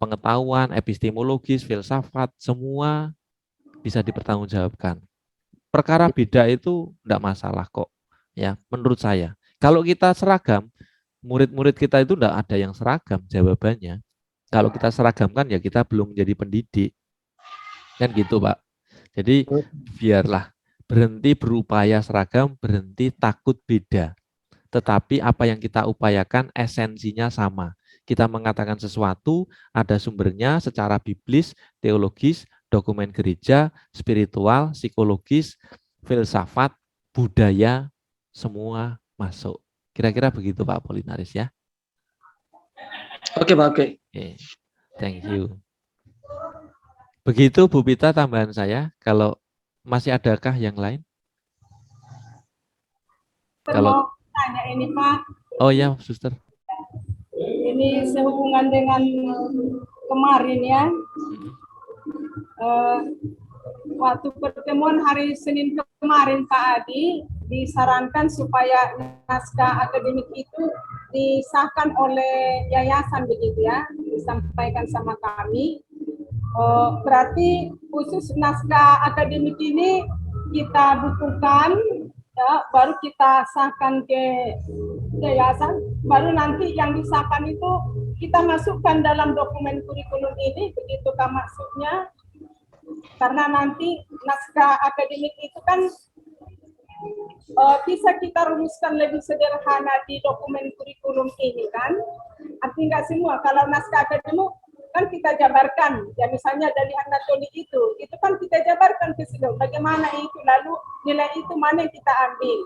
pengetahuan, epistemologis, filsafat, semua bisa dipertanggungjawabkan. Perkara beda itu tidak masalah kok, ya menurut saya. Kalau kita seragam, murid-murid kita itu tidak ada yang seragam jawabannya. Kalau kita seragamkan ya kita belum menjadi pendidik, kan gitu Pak. Jadi biarlah berhenti berupaya seragam, berhenti takut beda. Tetapi apa yang kita upayakan esensinya sama. Kita mengatakan sesuatu, ada sumbernya secara biblis, teologis, dokumen gereja, spiritual, psikologis, filsafat, budaya, semua masuk. Kira-kira begitu Pak Apolinaris ya. Oke Pak, oke. Thank you. Begitu Bu Pita tambahan saya. Kalau masih adakah yang lain? Kalau mau tanya ini Pak. Oh ya, suster. Ini sehubungan dengan kemarin ya. Waktu pertemuan hari Senin kemarin Pak Adi disarankan supaya naskah akademik itu disahkan oleh yayasan begitu ya, disampaikan sama kami. Berarti khusus naskah akademik ini kita bukukan ya, baru kita sahkan ke yayasan, baru nanti yang disahkan itu kita masukkan dalam dokumen kurikulum ini, begitukah maksudnya? Karena nanti naskah akademik itu kan bisa kita rumuskan lebih sederhana di dokumen kurikulum ini kan. Artinya nggak semua, kalau naskah akademik kan kita jabarkan, ya misalnya dari anatoli itu kan kita jabarkan ke situ, bagaimana itu, lalu nilai itu mana yang kita ambil.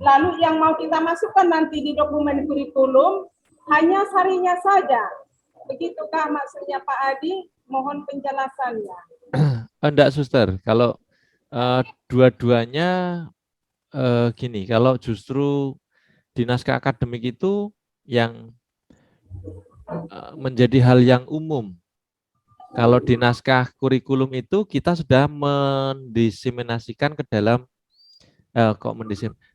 Lalu yang mau kita masukkan nanti di dokumen kurikulum, hanya sarinya saja. Begitukah maksudnya Pak Adi? Mohon penjelasannya. Enggak suster, kalau dua-duanya gini, kalau justru di naskah akademik itu yang menjadi hal yang umum. Kalau di naskah kurikulum itu kita sudah mendiseminasikan ke dalam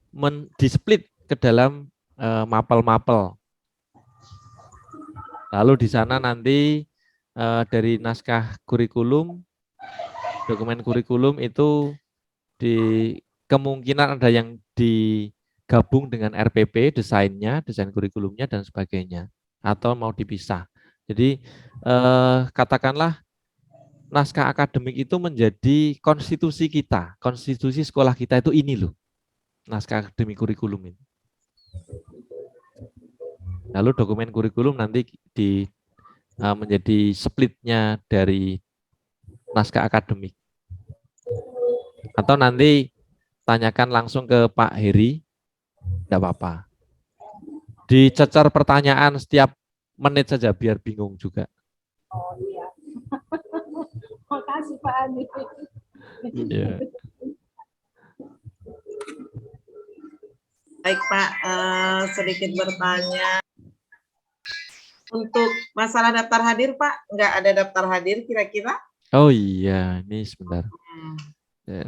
mendisplit ke dalam mapel-mapel. Lalu di sana nanti dari naskah kurikulum, dokumen kurikulum itu kemungkinan ada yang digabung dengan RPP, desainnya, desain kurikulumnya dan sebagainya, atau mau dipisah. Jadi katakanlah naskah akademik itu menjadi konstitusi kita, konstitusi sekolah kita itu ini loh, naskah akademik kurikulum ini. Lalu dokumen kurikulum nanti menjadi splitnya dari naskah akademik. Atau nanti tanyakan langsung ke Pak Heri, tidak apa-apa. Dicecar pertanyaan setiap menit saja biar bingung juga. Oh iya. Makasih Pak Adi. Ya. Baik Pak, sedikit bertanya. Untuk masalah daftar hadir Pak, nggak ada daftar hadir kira-kira? Oh iya, ini sebentar. Ya,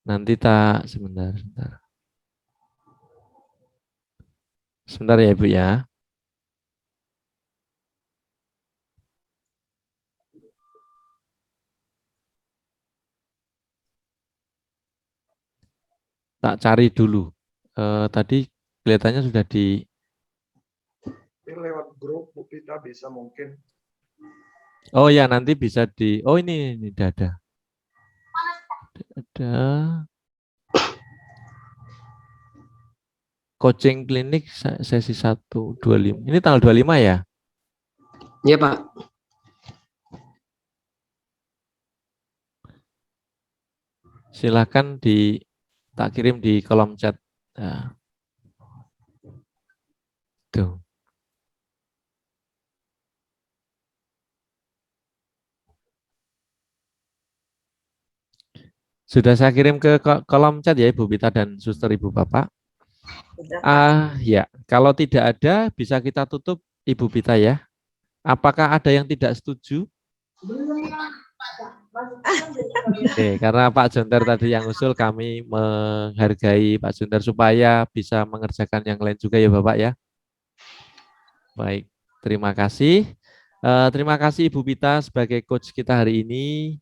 nanti sebentar. Sebentar ya Ibu ya. Tak cari dulu. Tadi kelihatannya sudah di. Tapi lewat grup Bu Pita bisa mungkin. Oh ya, nanti bisa di. Oh ini udah ada. Ada. Coaching klinik sesi 125. Ini tanggal 25 ya? Iya Pak. Silakan tak kirim di kolom chat. Nah. Tuh. Sudah saya kirim ke kolom chat ya Ibu Pita dan Suster Ibu Bapak. Ya, kalau tidak ada bisa kita tutup Ibu Pita ya. Apakah ada yang tidak setuju? Oke, karena Pak Jonter tadi yang usul, kami menghargai Pak Jonter supaya bisa mengerjakan yang lain juga ya Bapak ya. Baik, terima kasih. Terima kasih Ibu Pita sebagai coach kita hari ini.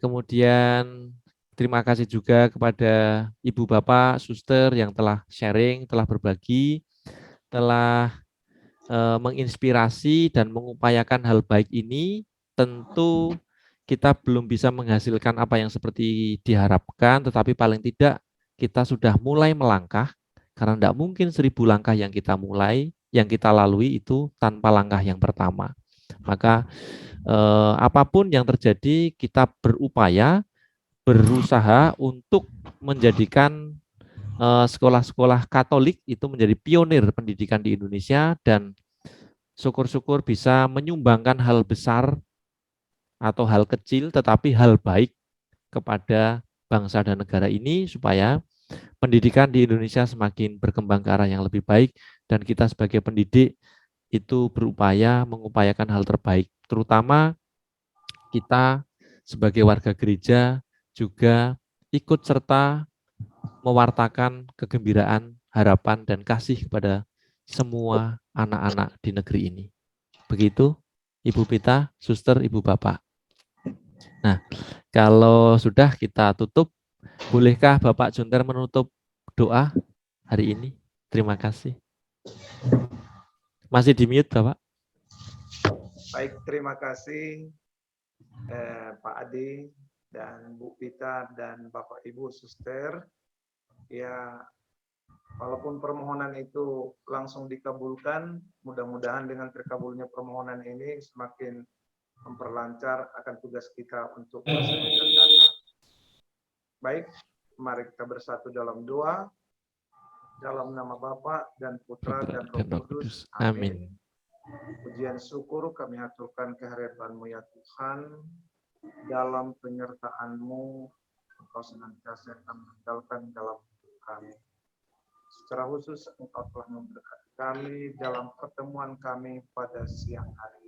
Kemudian terima kasih juga kepada Ibu Bapak, Suster yang telah sharing, telah berbagi, telah menginspirasi dan mengupayakan hal baik ini. Tentu kita belum bisa menghasilkan apa yang seperti diharapkan, tetapi paling tidak kita sudah mulai melangkah, karena tidak mungkin 1000 langkah yang kita mulai, yang kita lalui itu tanpa langkah yang pertama. Maka apapun yang terjadi, kita berupaya, berusaha untuk menjadikan sekolah-sekolah Katolik itu menjadi pionir pendidikan di Indonesia, dan syukur-syukur bisa menyumbangkan hal besar atau hal kecil tetapi hal baik kepada bangsa dan negara ini, supaya pendidikan di Indonesia semakin berkembang ke arah yang lebih baik, dan kita sebagai pendidik itu berupaya mengupayakan hal terbaik, terutama kita sebagai warga gereja juga ikut serta mewartakan kegembiraan, harapan, dan kasih kepada semua anak-anak di negeri ini. Begitu Ibu Pita, Suster, Ibu Bapak. Nah, kalau sudah kita tutup, bolehkah Bapak Jonter menutup doa hari ini? Terima kasih. Masih di mute Bapak? Baik, terima kasih Pak Adi dan Bu Pita dan Bapak Ibu Suster. Ya, walaupun permohonan itu langsung dikabulkan, mudah-mudahan dengan terkabulnya permohonan ini semakin memperlancar akan tugas kita untuk melaksanakan data. Baik, mari kita bersatu dalam doa. Dalam nama Bapa dan Putra dan Roh Kudus. Amin. Pujian syukur kami aturkan kehadiran-Mu ya Tuhan. Dalam penyertaan-Mu, Engkau senantiasa akan mengandalkan dalam hidup kami. Secara khusus Engkau telah memberkati kami dalam pertemuan kami pada siang hari.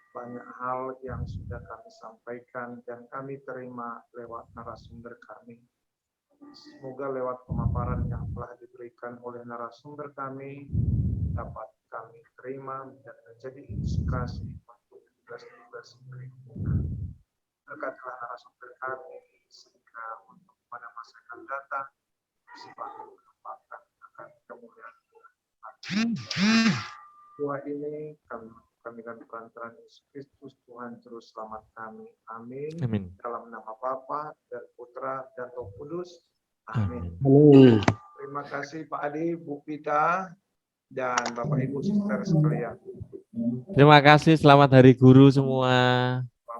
Banyak hal yang sudah kami sampaikan dan kami terima lewat narasumber kami. Semoga lewat pemaparan yang telah diberikan oleh narasumber kami dapat kami terima dan menjadi inspirasi untuk tugas-tugas berikutnya. Berkatlah narasumber kami sehingga untuk pada masa yang akan datang semakin menempatkan akan kemuliaan Tuhan. Doa ini kami dengan perantaraan Yesus Kristus Tuhan Juru Selamat kami. Amin. Amin. Dalam nama Bapa dan Putra dan Roh Kudus. Amin. Amin. Terima kasih Pak Adi, Bu Pita. dan Bapak Ibu saudara sekalian. Terima kasih, selamat Hari Guru semua.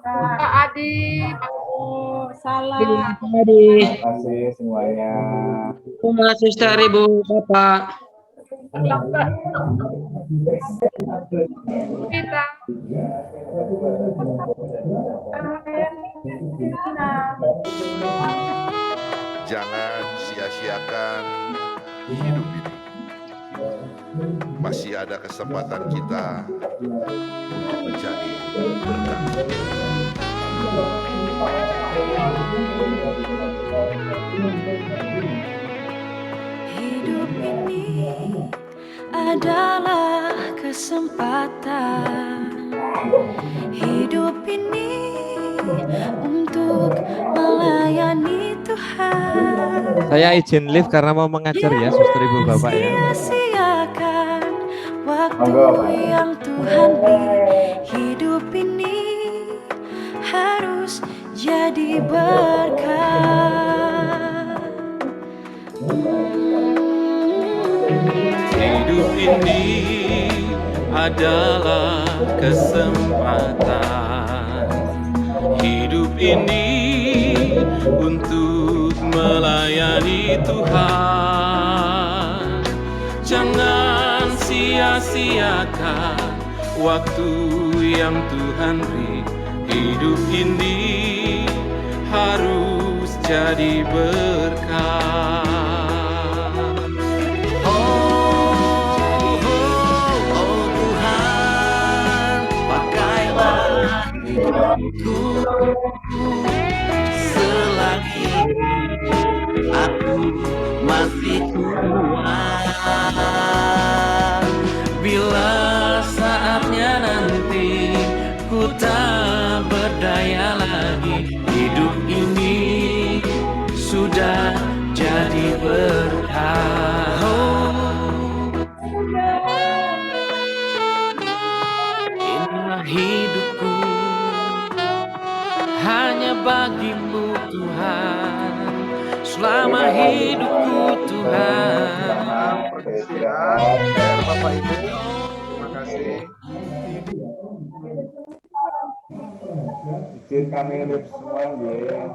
Pak Adi, Salam. Terima kasih semuanya. kasih, Suster, Ibu, Bapak. kita. Jangan sia-siakan hidup ini. Masih ada kesempatan kita untuk menjadi berkah. Hidup ini adalah kesempatan. Hidup ini untuk melayani Tuhan. Saya izin live karena mau mengajar ya, Suster Ibu Bapak ya. Sia-siakan waktu yang Tuhan beri. Hidup ini harus jadi berkah. Hidup ini adalah kesempatan. Hidup ini untuk melayani Tuhan. Jangan sia-siakan waktu yang Tuhan beri. Hidup ini harus jadi berkah. Selagi aku masih kuat, bila saatnya nanti ku tak berdaya lagi, hidup ini sudah jadi berkah. Inilah hidupku hanya bagimu Tuhan, selama hidupku Tuhan. Persiapan Bapak Ibu, terima kasih. Izin kami live semua ya.